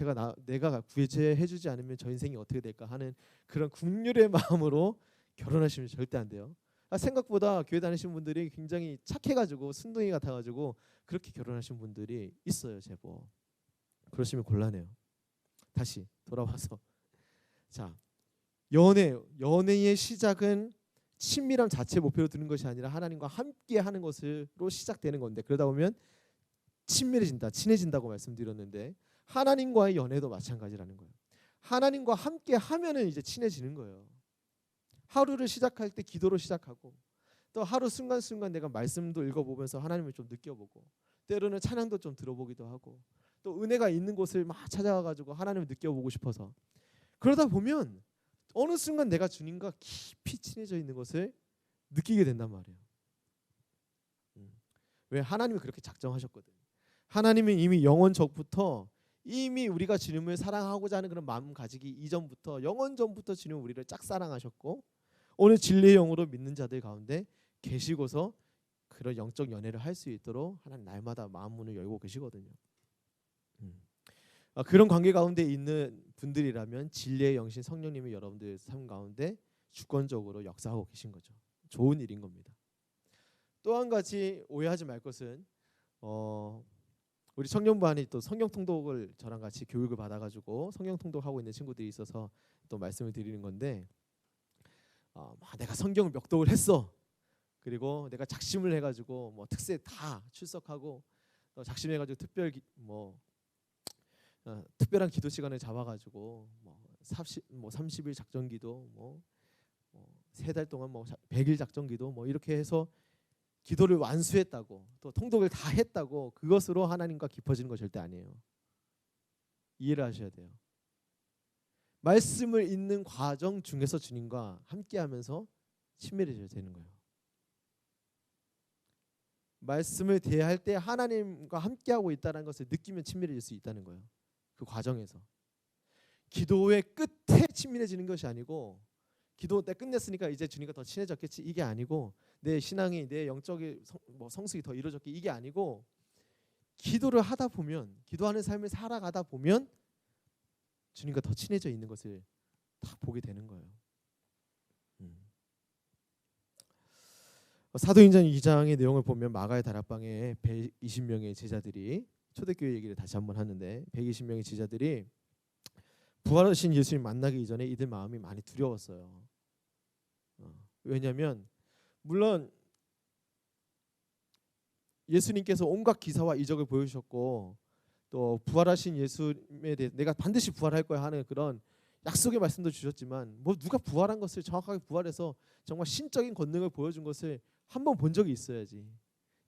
내가 구제해주지 않으면 저 인생이 어떻게 될까 하는 그런 국률의 마음으로 결혼하시면 절대 안 돼요. 생각보다 교회 다니시는 분들이 굉장히 착해가지고 순둥이 같아가지고 그렇게 결혼하신 분들이 있어요, 제법. 그러시면 곤란해요. 다시 돌아와서, 자, 연애의 시작은 친밀함 자체 목표로 두는 것이 아니라 하나님과 함께 하는 것으로 시작되는 건데, 그러다 보면 친해진다고 말씀드렸는데, 하나님과의 연애도 마찬가지라는 거예요. 하나님과 함께 하면은 이제 친해지는 거예요. 하루를 시작할 때 기도로 시작하고, 또 하루 순간순간 내가 말씀도 읽어보면서 하나님을 좀 느껴보고, 때로는 찬양도 좀 들어보기도 하고, 또 은혜가 있는 곳을 막 찾아가가지고 하나님을 느껴보고 싶어서, 그러다 보면 어느 순간 내가 주님과 깊이 친해져 있는 것을 느끼게 된단 말이에요. 왜? 하나님이 그렇게 작정하셨거든. 하나님은 이미 영원적부터 이미 우리가 주님을 사랑하고자 하는 그런 마음 가지기 이전부터, 영원 전부터 주님은 우리를 짝사랑하셨고, 오늘 진리의 영으로 믿는 자들 가운데 계시고서 그런 영적 연애를 할 수 있도록 하나님 날마다 마음 문을 열고 계시거든요. 그런 관계 가운데 있는 분들이라면 진리의 영신 성령님이 여러분들 삶 가운데 주권적으로 역사하고 계신 거죠. 좋은 일인 겁니다. 또 한 가지 오해하지 말 것은 우리 청년부 안에 또 성경 통독을 저랑 같이 교육을 받아가지고 성경 통독하고 있는 친구들이 있어서 또 말씀을 드리는 건데 내가 성경 멱독을 했어. 그리고 내가 작심을 해가지고 뭐 특세 다 출석하고 또 작심해가지고 특별한 기도 시간을 잡아가지고 30일 작전기도 3달 동안 100일 작전기도 이렇게 해서 기도를 완수했다고 또 통독을 다 했다고 그것으로 하나님과 깊어지는 거 절대 아니에요. 이해를 하셔야 돼요. 말씀을 읽는 과정 중에서 주님과 함께하면서 친밀해져야 되는 거예요. 말씀을 대할 때 하나님과 함께하고 있다는 것을 느끼면 친밀해질 수 있다는 거예요. 그 과정에서 기도의 끝에 친밀해지는 것이 아니고 기도 때 끝냈으니까 이제 주님과 더 친해졌겠지 이게 아니고 내 신앙이 내 영적인 성숙이 더 이루어졌기 이게 아니고 기도를 하다 보면 기도하는 삶을 살아가다 보면 주님과 더 친해져 있는 것을 다 보게 되는 거예요. 사도행전 2장의 내용을 보면 마가의 다락방에 120명의 제자들이 초대교회 얘기를 다시 한번 하는데 120명의 제자들이 부활하신 예수님 만나기 이전에 이들 마음이 많이 두려웠어요. 왜냐하면 물론 예수님께서 온갖 기사와 이적을 보여주셨고 또 부활하신 예수님에 대해 내가 반드시 부활할 거야 하는 그런 약속의 말씀도 주셨지만 누가 부활한 것을 정확하게 부활해서 정말 신적인 권능을 보여준 것을 한번 본 적이 있어야지.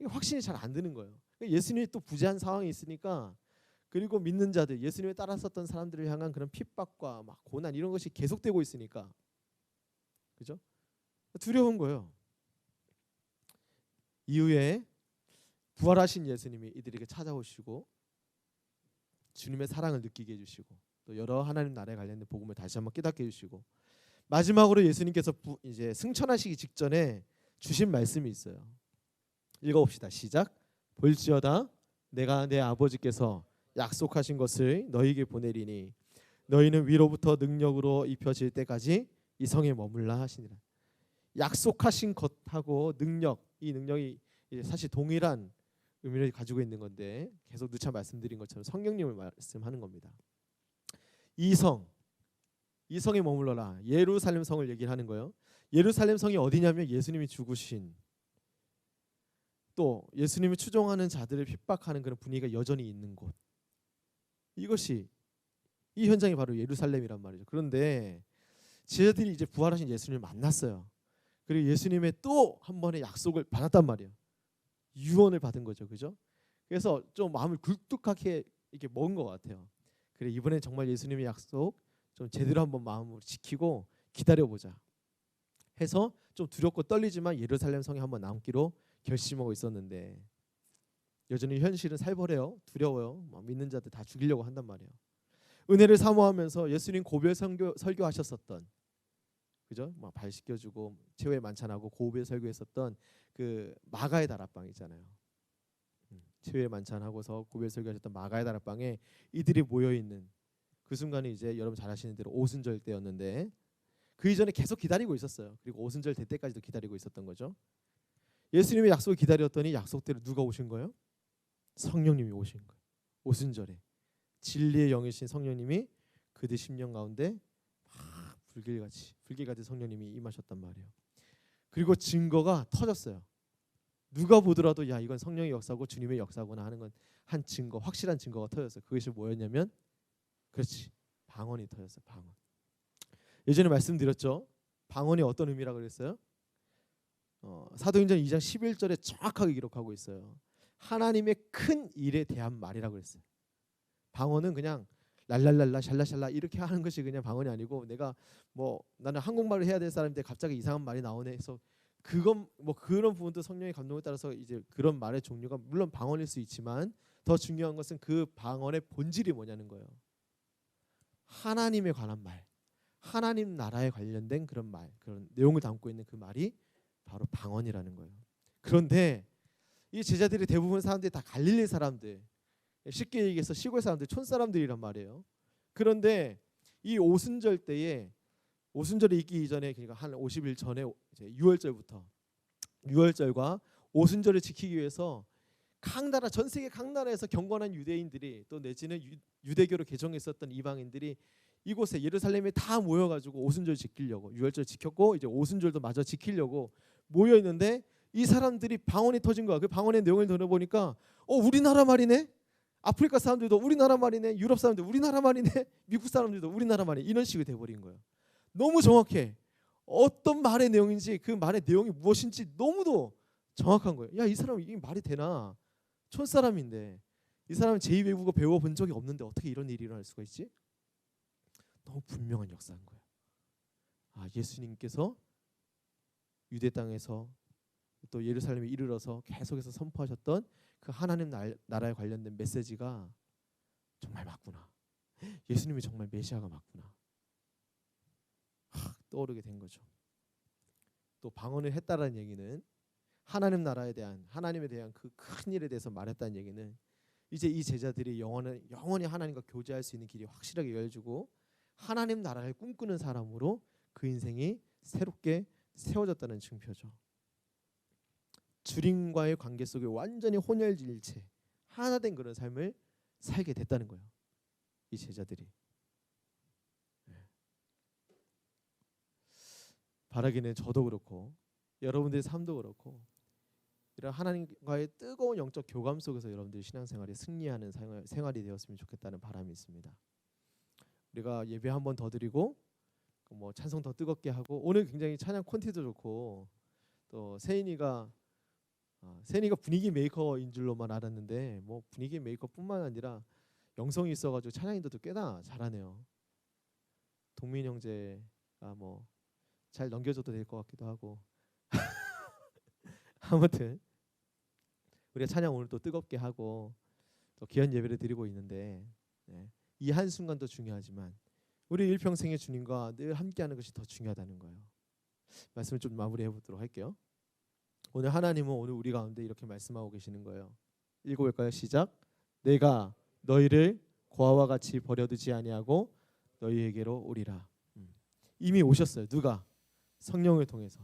이게 확신이 잘 안 드는 거예요. 예수님이 또 부재한 상황이 있으니까 그리고 믿는 자들 예수님을 따랐었던 사람들을 향한 그런 핍박과 고난 이런 것이 계속되고 있으니까 그죠? 두려운 거예요. 이후에 부활하신 예수님이 이들에게 찾아오시고 주님의 사랑을 느끼게 해주시고 또 여러 하나님 나라에 관련된 복음을 다시 한번 깨닫게 해주시고 마지막으로 예수님께서 이제 승천하시기 직전에 주신 말씀이 있어요. 읽어봅시다. 시작. 볼지어다 내가 내 아버지께서 약속하신 것을 너희에게 보내리니 너희는 위로부터 능력으로 입혀질 때까지 이 성에 머물라 하시니라. 약속하신 것하고 능력, 이 능력이 이제 사실 동일한 의미를 가지고 있는 건데 계속 누차 말씀드린 것처럼 성령님을 말씀하는 겁니다. 이 성에 머물러라. 예루살렘 성을 얘기를 하는 거예요. 예루살렘 성이 어디냐면 예수님이 죽으신 또 예수님을 추종하는 자들을 핍박하는 그런 분위기가 여전히 있는 곳. 이것이 이 현장이 바로 예루살렘이란 말이죠. 그런데 제자들이 이제 부활하신 예수님을 만났어요. 그리고 예수님의 또 한 번의 약속을 받았단 말이에요. 유언을 받은 거죠, 그죠? 그래서 좀 마음을 굴뚝하게 이렇게 먹은 것 같아요. 그래 이번엔 정말 예수님의 약속 좀 제대로 한번 마음으로 지키고 기다려보자 해서 좀 두렵고 떨리지만 예루살렘 성에 한번 남기로 결심하고 있었는데 여전히 현실은 살벌해요. 두려워요. 믿는 자들 다 죽이려고 한단 말이에요. 은혜를 사모하면서 예수님 고별 설교하셨었던 그죠? 발 씻겨주고 최후의 만찬하고 고별 설교했었던 그 마가의 다락방 있잖아요. 최후의 만찬하고서 고별 설교하셨던 마가의 다락방에 이들이 모여 있는 그 순간이 이제 여러분 잘 아시는 대로 오순절 때였는데 그 이전에 계속 기다리고 있었어요. 그리고 오순절 될 때까지도 기다리고 있었던 거죠. 예수님의 약속을 기다렸더니 약속대로 누가 오신 거예요? 성령님이 오신 거예요. 오순절에 진리의 영이신 성령님이 그들 심령 가운데 불길같이 성령님이 임하셨단 말이에요. 그리고 증거가 터졌어요. 누가 보더라도 야 이건 성령의 역사고 주님의 역사구나 하는 건 한 증거, 확실한 증거가 터졌어요. 그것이 뭐였냐면 그렇지 방언이 터졌어요. 방언. 예전에 말씀드렸죠. 방언이 어떤 의미라고 그랬어요? 사도행전 2장 11절에 정확하게 기록하고 있어요. 하나님의 큰 일에 대한 말이라고 그랬어요. 방언은 그냥 랄랄랄라 샬라샬라 이렇게 하는 것이 그냥 방언이 아니고 내가 나는 한국말을 해야 될 사람인데 갑자기 이상한 말이 나오네 해서 그건 그런 부분도 성령의 감동에 따라서 이제 그런 말의 종류가 물론 방언일 수 있지만 더 중요한 것은 그 방언의 본질이 뭐냐는 거예요. 하나님에 관한 말, 하나님 나라에 관련된 그런 말, 그런 내용을 담고 있는 그 말이 바로 방언이라는 거예요. 그런데 이 제자들이 대부분 사람들이 다 갈릴리 사람들, 쉽게 얘기해서 시골 사람들, 촌 사람들이란 말이에요. 그런데 이 오순절 때에 오순절이 있기 이전에 그러니까 한 50일 전에 이제 6월절과 오순절을 지키기 위해서 각 나라 전 세계 각 나라에서 경건한 유대인들이 또 내지는 유대교로 개종했었던 이방인들이 이곳에 예루살렘에 다 모여가지고 오순절 지키려고 6월절 지켰고 이제 오순절도 마저 지키려고 모여 있는데 이 사람들이 방언이 터진 거야. 그 방언의 내용을 들어보니까 우리나라 말이네. 아프리카 사람들도 우리나라 말이네. 유럽 사람들 우리나라 말이네. 미국 사람들도 우리나라 말이네. 이런 식으로 돼버린 거예요. 너무 정확해. 어떤 말의 내용인지 그 말의 내용이 무엇인지 너무도 정확한 거예요. 야, 이 사람 이게 말이 되나? 촌사람인데 이 사람은 제2외국어 배워본 적이 없는데 어떻게 이런 일이 일어날 수가 있지? 너무 분명한 역사인 거예요. 예수님께서 유대 땅에서 또 예루살렘에 이르러서 계속해서 선포하셨던 그 하나님 나라에 관련된 메시지가 정말 맞구나. 예수님이 정말 메시아가 맞구나. 떠오르게 된 거죠. 또 방언을 했다라는 얘기는 하나님 나라에 대한 하나님에 대한 그 큰 일에 대해서 말했다는 얘기는 이제 이 제자들이 영원히 하나님과 교제할 수 있는 길이 확실하게 열려주고 하나님 나라를 꿈꾸는 사람으로 그 인생이 새롭게 세워졌다는 증표죠. 주님과의 관계 속에 완전히 혼혈일체 하나 된 그런 삶을 살게 됐다는 거예요. 이 제자들이. 바라기는 저도 그렇고 여러분들의 삶도 그렇고 이런 하나님과의 뜨거운 영적 교감 속에서 여러분들의 신앙생활에 승리하는 생활이 되었으면 좋겠다는 바람이 있습니다. 우리가 예배 한 번 더 드리고 뭐 찬송 더 뜨겁게 하고 오늘 굉장히 찬양 콘티도 좋고 또 세인이가 분위기 메이커인 줄로만 알았는데 뭐 분위기 메이커뿐만 아니라 영성이 있어가지고 찬양인들도 꽤나 잘하네요. 동민 형제가 뭐 잘 넘겨줘도 될 것 같기도 하고 아무튼 우리가 찬양 오늘 또 뜨겁게 하고 또 귀한 예배를 드리고 있는데 이 한순간도 중요하지만 우리 일평생의 주님과 늘 함께하는 것이 더 중요하다는 거예요. 말씀을 좀 마무리해 보도록 할게요. 오늘 하나님은 오늘 우리 가운데 이렇게 말씀하고 계시는 거예요. 읽어볼까요? 시작. 내가 너희를 고아와 같이 버려두지 아니하고 너희에게로 오리라. 이미 오셨어요. 누가? 성령을 통해서.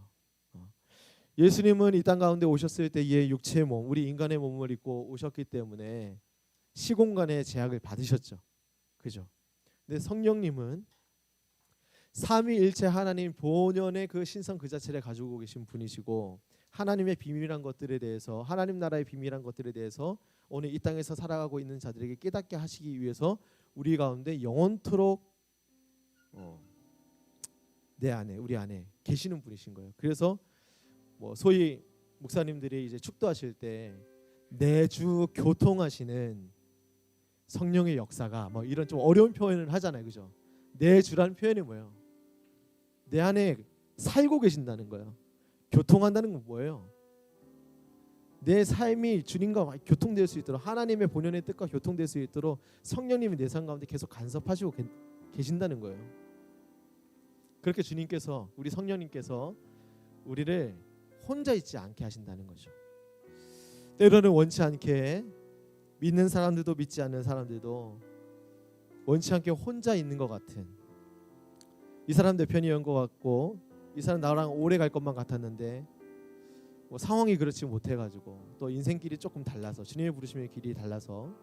예수님은 이 땅 가운데 오셨을 때 이 육체의 몸, 우리 인간의 몸을 입고 오셨기 때문에 시공간의 제약을 받으셨죠. 그죠? 근데 성령님은 삼위일체 하나님 본연의 그 신성 그 자체를 가지고 계신 분이시고 하나님의 비밀한 것들에 대해서 하나님 나라의 비밀한 것들에 대해서 오늘 이 땅에서 살아가고 있는 자들에게 깨닫게 하시기 위해서 우리 가운데 영원토록 우리 안에 계시는 분이신 거예요. 그래서 뭐 소위 목사님들이 이제 축도하실 때 내주 교통하시는 성령의 역사가 뭐 이런 좀 어려운 표현을 하잖아요. 그죠? 내주라는 표현이 뭐예요? 내 안에 살고 계신다는 거예요. 교통한다는 건 뭐예요? 내 삶이 주님과 교통될 수 있도록 하나님의 본연의 뜻과 교통될 수 있도록 성령님이 내 삶 가운데 계속 간섭하시고 계신다는 거예요. 그렇게 주님께서 우리 성령님께서 우리를 혼자 있지 않게 하신다는 거죠. 때로는 원치 않게 믿는 사람들도 믿지 않는 사람들도 원치 않게 혼자 있는 것 같은 이 사람 내 편이었던 것 같고 이 사람 나랑 오래 갈 것만 같았는데 뭐 상황이 그렇지 못해가지고 또 인생길이 조금 달라서 주님의 부르심의 길이 달라서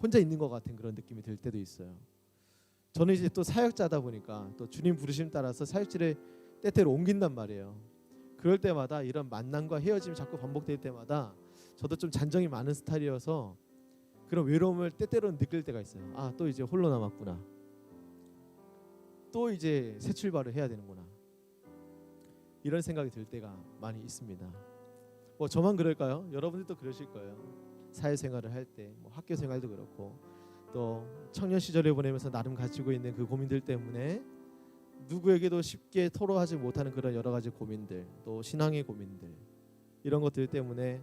혼자 있는 것 같은 그런 느낌이 들 때도 있어요. 저는 이제 또 사역자다 보니까 또 주님 부르심 따라서 사역지를 때때로 옮긴단 말이에요. 그럴 때마다 이런 만남과 헤어짐이 자꾸 반복될 때마다 저도 좀 잔정이 많은 스타일이어서 그런 외로움을 때때로는 느낄 때가 있어요. 또 이제 홀로 남았구나. 또 이제 새 출발을 해야 되는구나. 이런 생각이 들 때가 많이 있습니다. 뭐 저만 그럴까요? 여러분들도 그러실 거예요. 사회생활을 할 때, 뭐 학교 생활도 그렇고 또 청년 시절을 보내면서 나름 가지고 있는 그 고민들 때문에 누구에게도 쉽게 토로하지 못하는 그런 여러 가지 고민들, 또 신앙의 고민들 이런 것들 때문에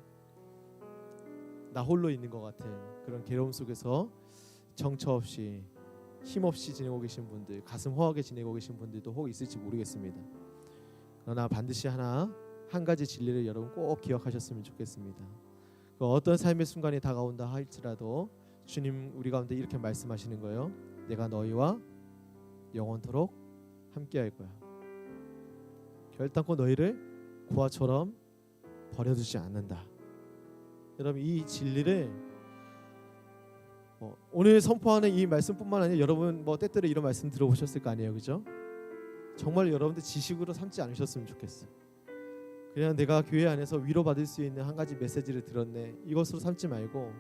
나 홀로 있는 것 같은 그런 괴로움 속에서 정처 없이 힘없이 지내고 계신 분들, 가슴 허하게 지내고 계신 분들도 혹 있을지 모르겠습니다. 그러나 반드시 한 가지 진리를 여러분 꼭 기억하셨으면 좋겠습니다. 그 어떤 삶의 순간이 다가온다 할지라도 주님 우리 가운데 이렇게 말씀하시는 거예요. 내가 너희와 영원토록 함께할 거야. 결단코 너희를 고아처럼 버려두지 않는다. 여러분 이 진리를 오늘 선포하는 이 말씀뿐만 아니라 여러분 때때로 이런 말씀 들어보셨을 거 아니에요, 그죠? 정말 여러분들 지식으로 삼지 않으셨으면 좋겠어. 그냥 내가 교회 안에서 위로받을 수 있는 한 가지 메시지를 들었네, 이것으로 삼지 말고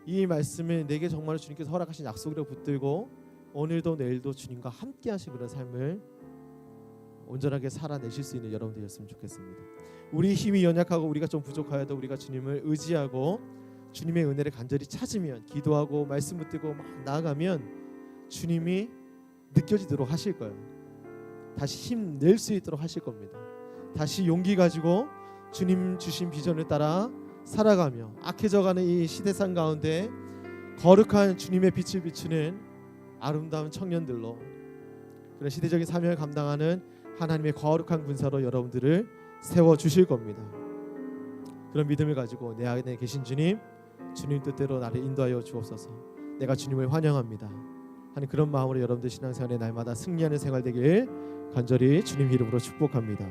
이 말씀을 내게 정말 주님께서 허락하신 약속으로 붙들고 오늘도 내일도 주님과 함께 하신 그런 삶을 온전하게 살아내실 수 있는 여러분들이었으면 좋겠습니다. 우리 힘이 연약하고 우리가 좀 부족하여도 우리가 주님을 의지하고 주님의 은혜를 간절히 찾으면, 기도하고 말씀 붙들고 막 나아가면 주님이 느껴지도록 하실 거예요. 다시 힘낼 수 있도록 하실 겁니다. 다시 용기 가지고 주님 주신 비전을 따라 살아가며 악해져가는 이 시대상 가운데 거룩한 주님의 빛을 비추는 아름다운 청년들로, 그런 시대적인 사명을 감당하는 하나님의 거룩한 군사로 여러분들을 세워주실 겁니다. 그런 믿음을 가지고 내 안에 계신 주님 뜻대로 나를 인도하여 주옵소서, 내가 주님을 환영합니다 하는 그런 마음으로 여러분들 신앙생활에 날마다 승리하는 생활 되길 간절히 주님 이름으로 축복합니다.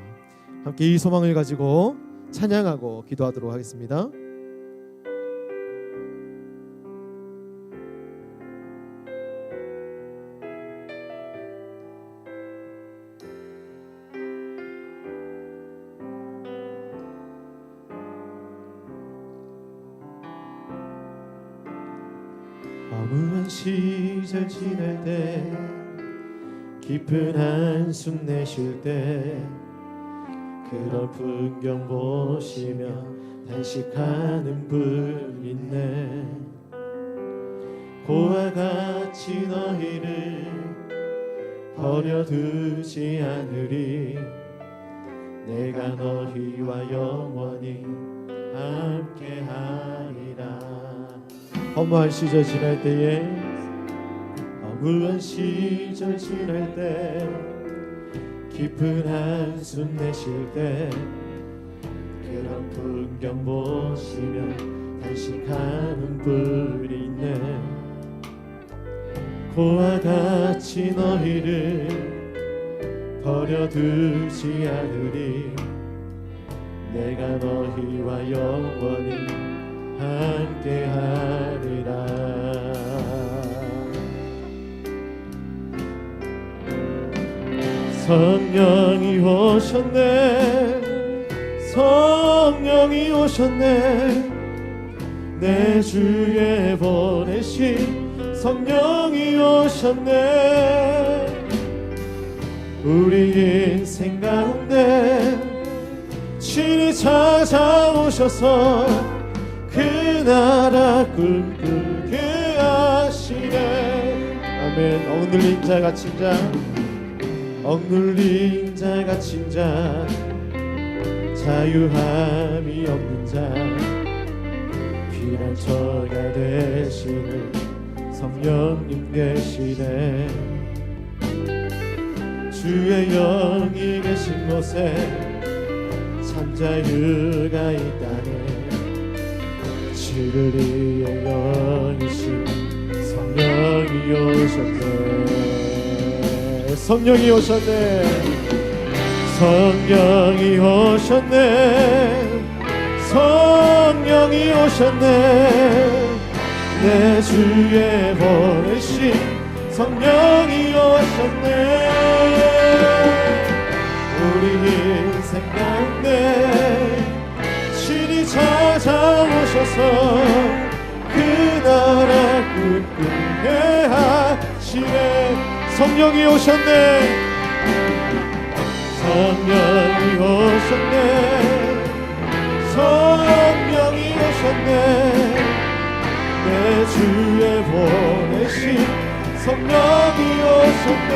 함께 이 소망을 가지고 찬양하고 기도하도록 하겠습니다. 허무한 시절 지날 때, 깊은 한숨 내쉴 때, 그런 풍경 보시며 단식하는 분 있네. 고와 같이 너희를 버려두지 않으리. 내가 너희와 영원히 함께하리라. 허무한 시절 지날 때에, 허무한 시절 지날 때, 깊은 한숨 내쉴 때, 그런 풍경 보시며 단식하는 분이 있네. 고와 같이 너희를 버려두지 않으리. 내가 너희와 영원히 함께하리라. 성령이 오셨네, 성령이 오셨네, 내 주에 보내신 성령이 오셨네. 우리 인생 가운데 친히 찾아오셔서 그 나라 꿈꾸게 하시네. 아멘. 억눌린 자 갇힌 자, 억눌린 자 갇힌 자, 자유함이 없는 자, 피난처가 되시는 성령님 계시네. 주의 영이 계신 곳에 참 자유가 있다네. 진리의 영이신 성령이 오셨네. 성령이 오셨네. 성령이 오셨네. 성령이 오셨네. 내 주에 보내신 성령이 오셨네. 우리 인생 가운데 친히 찾아오셔서 그 나라 꿈꾸게 하시네. 성령이 오셨네. 성령이 오셨네. 성령이 오셨네. 내 주에 보내신 성령이 오셨네.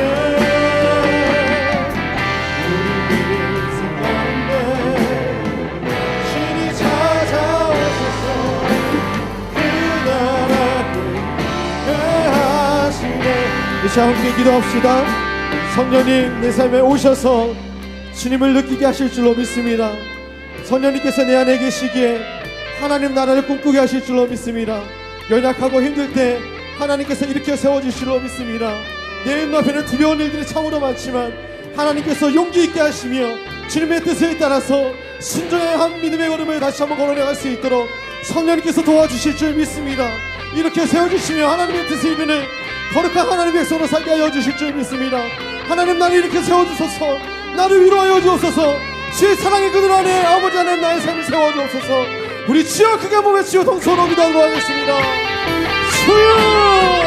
우리 인생 가운데 신이 찾아오셔서 그 나라 꿈꾸게 하시네. 이 시간 함께 기도합시다. 성령님 내 삶에 오셔서 주님을 느끼게 하실 줄로 믿습니다. 성령님께서 내 안에 계시기에 하나님 나라를 꿈꾸게 하실 줄로 믿습니다. 연약하고 힘들 때 하나님께서 일으켜 세워주시리로 믿습니다. 내 눈앞에는 두려운 일들이 참으로 많지만 하나님께서 용기 있게 하시며 주님의 뜻에 따라서 순종의 한 믿음의 걸음을 다시 한번 걸어나갈 수 있도록 성령님께서 도와주실 줄 믿습니다. 이렇게 세워주시며 하나님의 뜻을 이루는 거룩한 하나님의 백성으로 살게 하여 주실 줄 믿습니다. 하나님, 나를 이렇게 세워주소서. 나를 위로하여 주옵소서. 주의 사랑의 그늘 안에 아버지 안에 나의 삶을 세워주옵소서. 우리 주여 크게 몸에 치여 동서로 기도하도록 하겠습니다. 주여!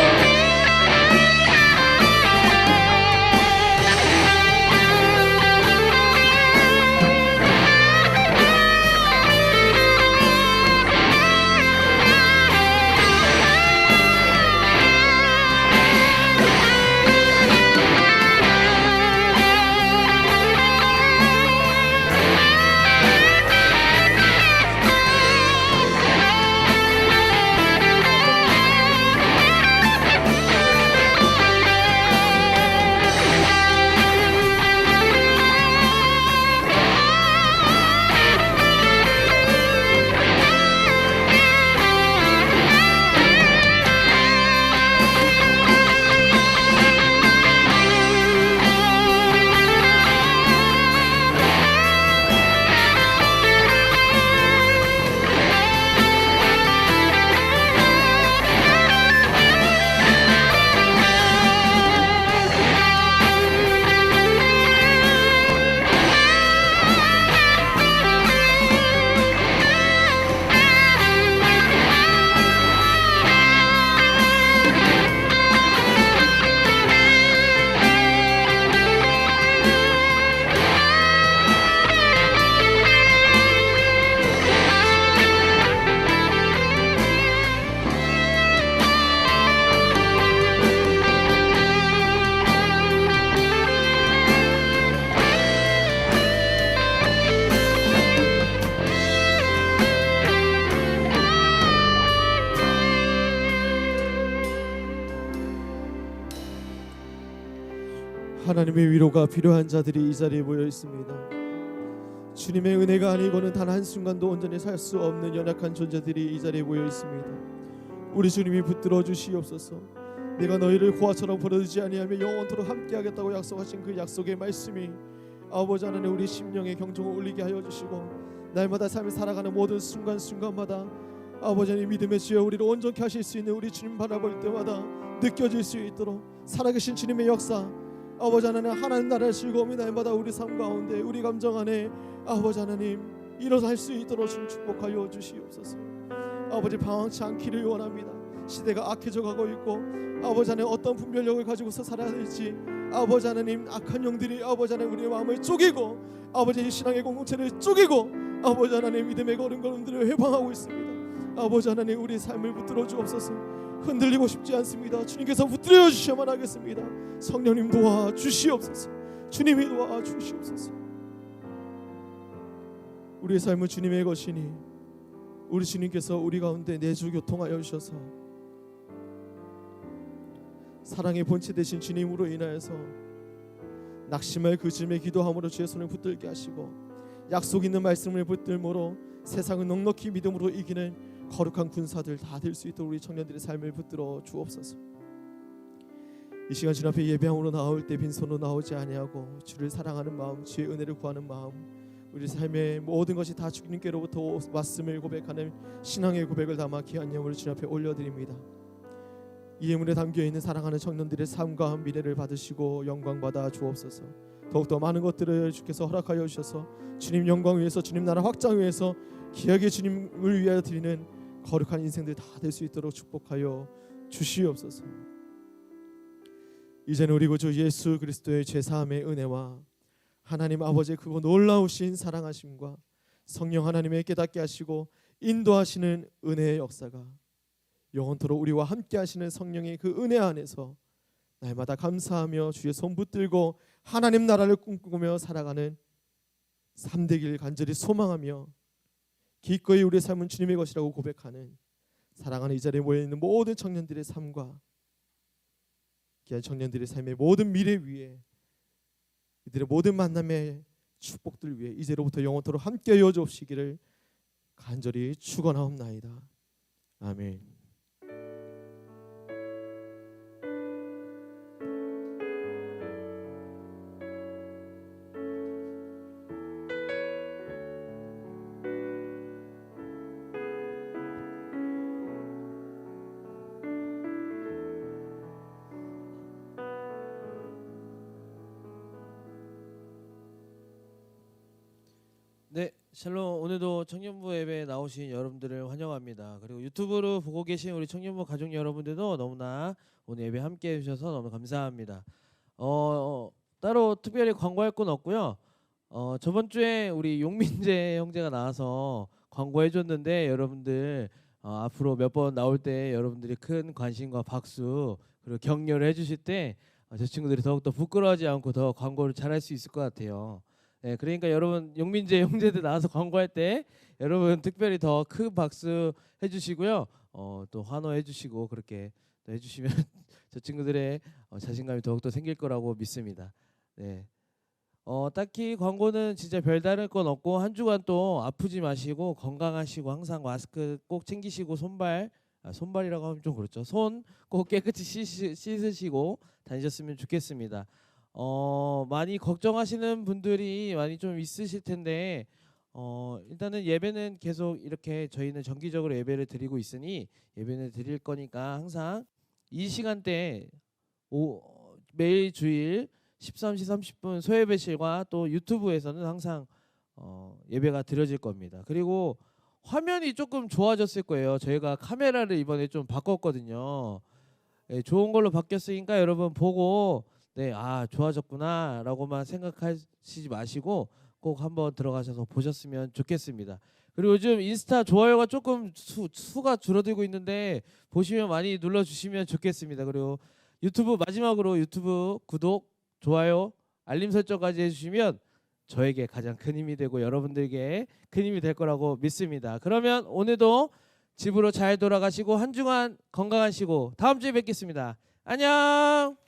하나님의 위로가 필요한 자들이 이 자리에 모여 있습니다. 주님의 은혜가 아니고는 단 한순간도 온전히 살 수 없는 연약한 존재들이 이 자리에 모여 있습니다. 우리 주님이 붙들어 주시옵소서. 내가 너희를 고아처럼 버려두지 아니하며 영원토록 함께하겠다고 약속하신 그 약속의 말씀이 아버지 하나님 우리 심령의 경종을 울리게 하여 주시고 날마다 삶을 살아가는 모든 순간순간마다 아버지 하나님 믿음의 주여 우리를 온전케 하실 수 있는 우리 주님 바라볼 때마다 느껴질 수 있도록 살아계신 주님의 역사 아버지 하나님 나라의 즐거움이 날마다 우리 삶 가운데 우리 감정 안에 아버지 하나님 일어날 수 있도록 주님 축복하여 주시옵소서. 아버지 방황치 않기를 원합니다. 시대가 악해져 가고 있고 아버지 하나님 어떤 분별력을 가지고서 살아야 될지 아버지 하나님 악한 영들이 아버지 하나님 우리의 마음을 쪼개고 아버지 신앙의 공동체를 쪼개고 아버지 하나님 믿음의 걸음걸음들을 회방하고 있습니다. 아버지 하나님 우리 삶을 붙들어 주옵소서. 흔들리고 싶지 않습니다. 주님께서 붙들어 주셔야만 하겠습니다. 성령님 도와주시옵소서. 주님이 도와주시옵소서. 우리의 삶은 주님의 것이니 우리 주님께서 우리 가운데 내주 교통하여 주셔서 사랑의 본체 되신 주님으로 인하여서 낙심할 그 즈음에 기도함으로 주의 손을 붙들게 하시고 약속 있는 말씀을 붙들므로 세상을 넉넉히 믿음으로 이기는 거룩한 군사들 다 될 수 있도록 우리 청년들의 삶을 붙들어 주옵소서. 이 시간 주님 앞에 예배함으로 나올 때 빈손으로 나오지 아니하고 주를 사랑하는 마음, 주의 은혜를 구하는 마음, 우리 삶의 모든 것이 다 주님께로부터 왔음을 고백하는 신앙의 고백을 담아 귀한 예물을 주님 앞에 올려드립니다. 이 예물에 담겨있는 사랑하는 청년들의 삶과 미래를 받으시고 영광 받아 주옵소서. 더욱더 많은 것들을 주께서 허락하여 주셔서 주님 영광 위해서 주님 나라 확장 위해서 귀하게 주님을 위하여 드리는 거룩한 인생들 다 될 수 있도록 축복하여 주시옵소서. 이제는 우리 구주 예수 그리스도의 죄사함의 은혜와 하나님 아버지의 그 놀라우신 사랑하심과 성령 하나님의 깨닫게 하시고 인도하시는 은혜의 역사가 영원토록 우리와 함께 하시는 성령의 그 은혜 안에서 날마다 감사하며 주의 손 붙들고 하나님 나라를 꿈꾸며 살아가는 삶 되길 간절히 소망하며 기꺼이 우리의 삶은 주님의 것이라고 고백하는 사랑하는 이 자리에 모여있는 모든 청년들의 삶과 귀한 청년들의 삶의 모든 미래 위에 이들의 모든 만남의 축복들 위해 이제로부터 영원토록 함께 이어져 오시기를 간절히 축원하옵나이다. 아멘. 샬롬, 오늘도 청년부 예배에 나오신 여러분들을 환영합니다. 그리고 유튜브로 보고 계신 우리 청년부 가족 여러분들도 너무나 오늘 예배 함께 해주셔서 너무 감사합니다. 따로 특별히 광고할 건 없고요. 저번 주에 우리 용민재 형제가 나와서 광고해줬는데 여러분들 앞으로 몇 번 나올 때 여러분들이 큰 관심과 박수 그리고 격려를 해주실 때 저 친구들이 더욱더 부끄러워하지 않고 더 광고를 잘할 수 있을 것 같아요. 네, 그러니까 여러분 용민재 형제들 나와서 광고할 때 여러분 특별히 더 큰 박수 해주시고요. 또 환호해주시고 그렇게 또 해주시면 저 친구들의 자신감이 더욱더 생길 거라고 믿습니다. 네. 딱히 광고는 진짜 별다른 건 없고 한 주간 또 아프지 마시고 건강하시고 항상 마스크 꼭 챙기시고 손발이라고 하면 좀 그렇죠. 손 꼭 깨끗이 씻으시고 다니셨으면 좋겠습니다. 많이 걱정하시는 분들이 많이 좀 있으실 텐데 일단은 예배는 계속 이렇게 저희는 정기적으로 예배를 드리고 있으니 예배는 드릴 거니까 항상 이 시간대 매일 주일 13시 30분 소예배실과 또 유튜브에서는 항상 예배가 드려질 겁니다. 그리고 화면이 조금 좋아졌을 거예요. 저희가 카메라를 이번에 좀 바꿨거든요. 네, 좋은 걸로 바뀌었으니까 여러분 보고 네, 좋아졌구나 라고만 생각하시지 마시고 꼭 한번 들어가셔서 보셨으면 좋겠습니다. 그리고 요즘 인스타 좋아요가 조금 수가 줄어들고 있는데 보시면 많이 눌러주시면 좋겠습니다. 그리고 마지막으로 유튜브 구독, 좋아요, 알림 설정까지 해주시면 저에게 가장 큰 힘이 되고 여러분들에게 큰 힘이 될 거라고 믿습니다. 그러면 오늘도 집으로 잘 돌아가시고 한 주간 건강하시고 다음 주에 뵙겠습니다. 안녕.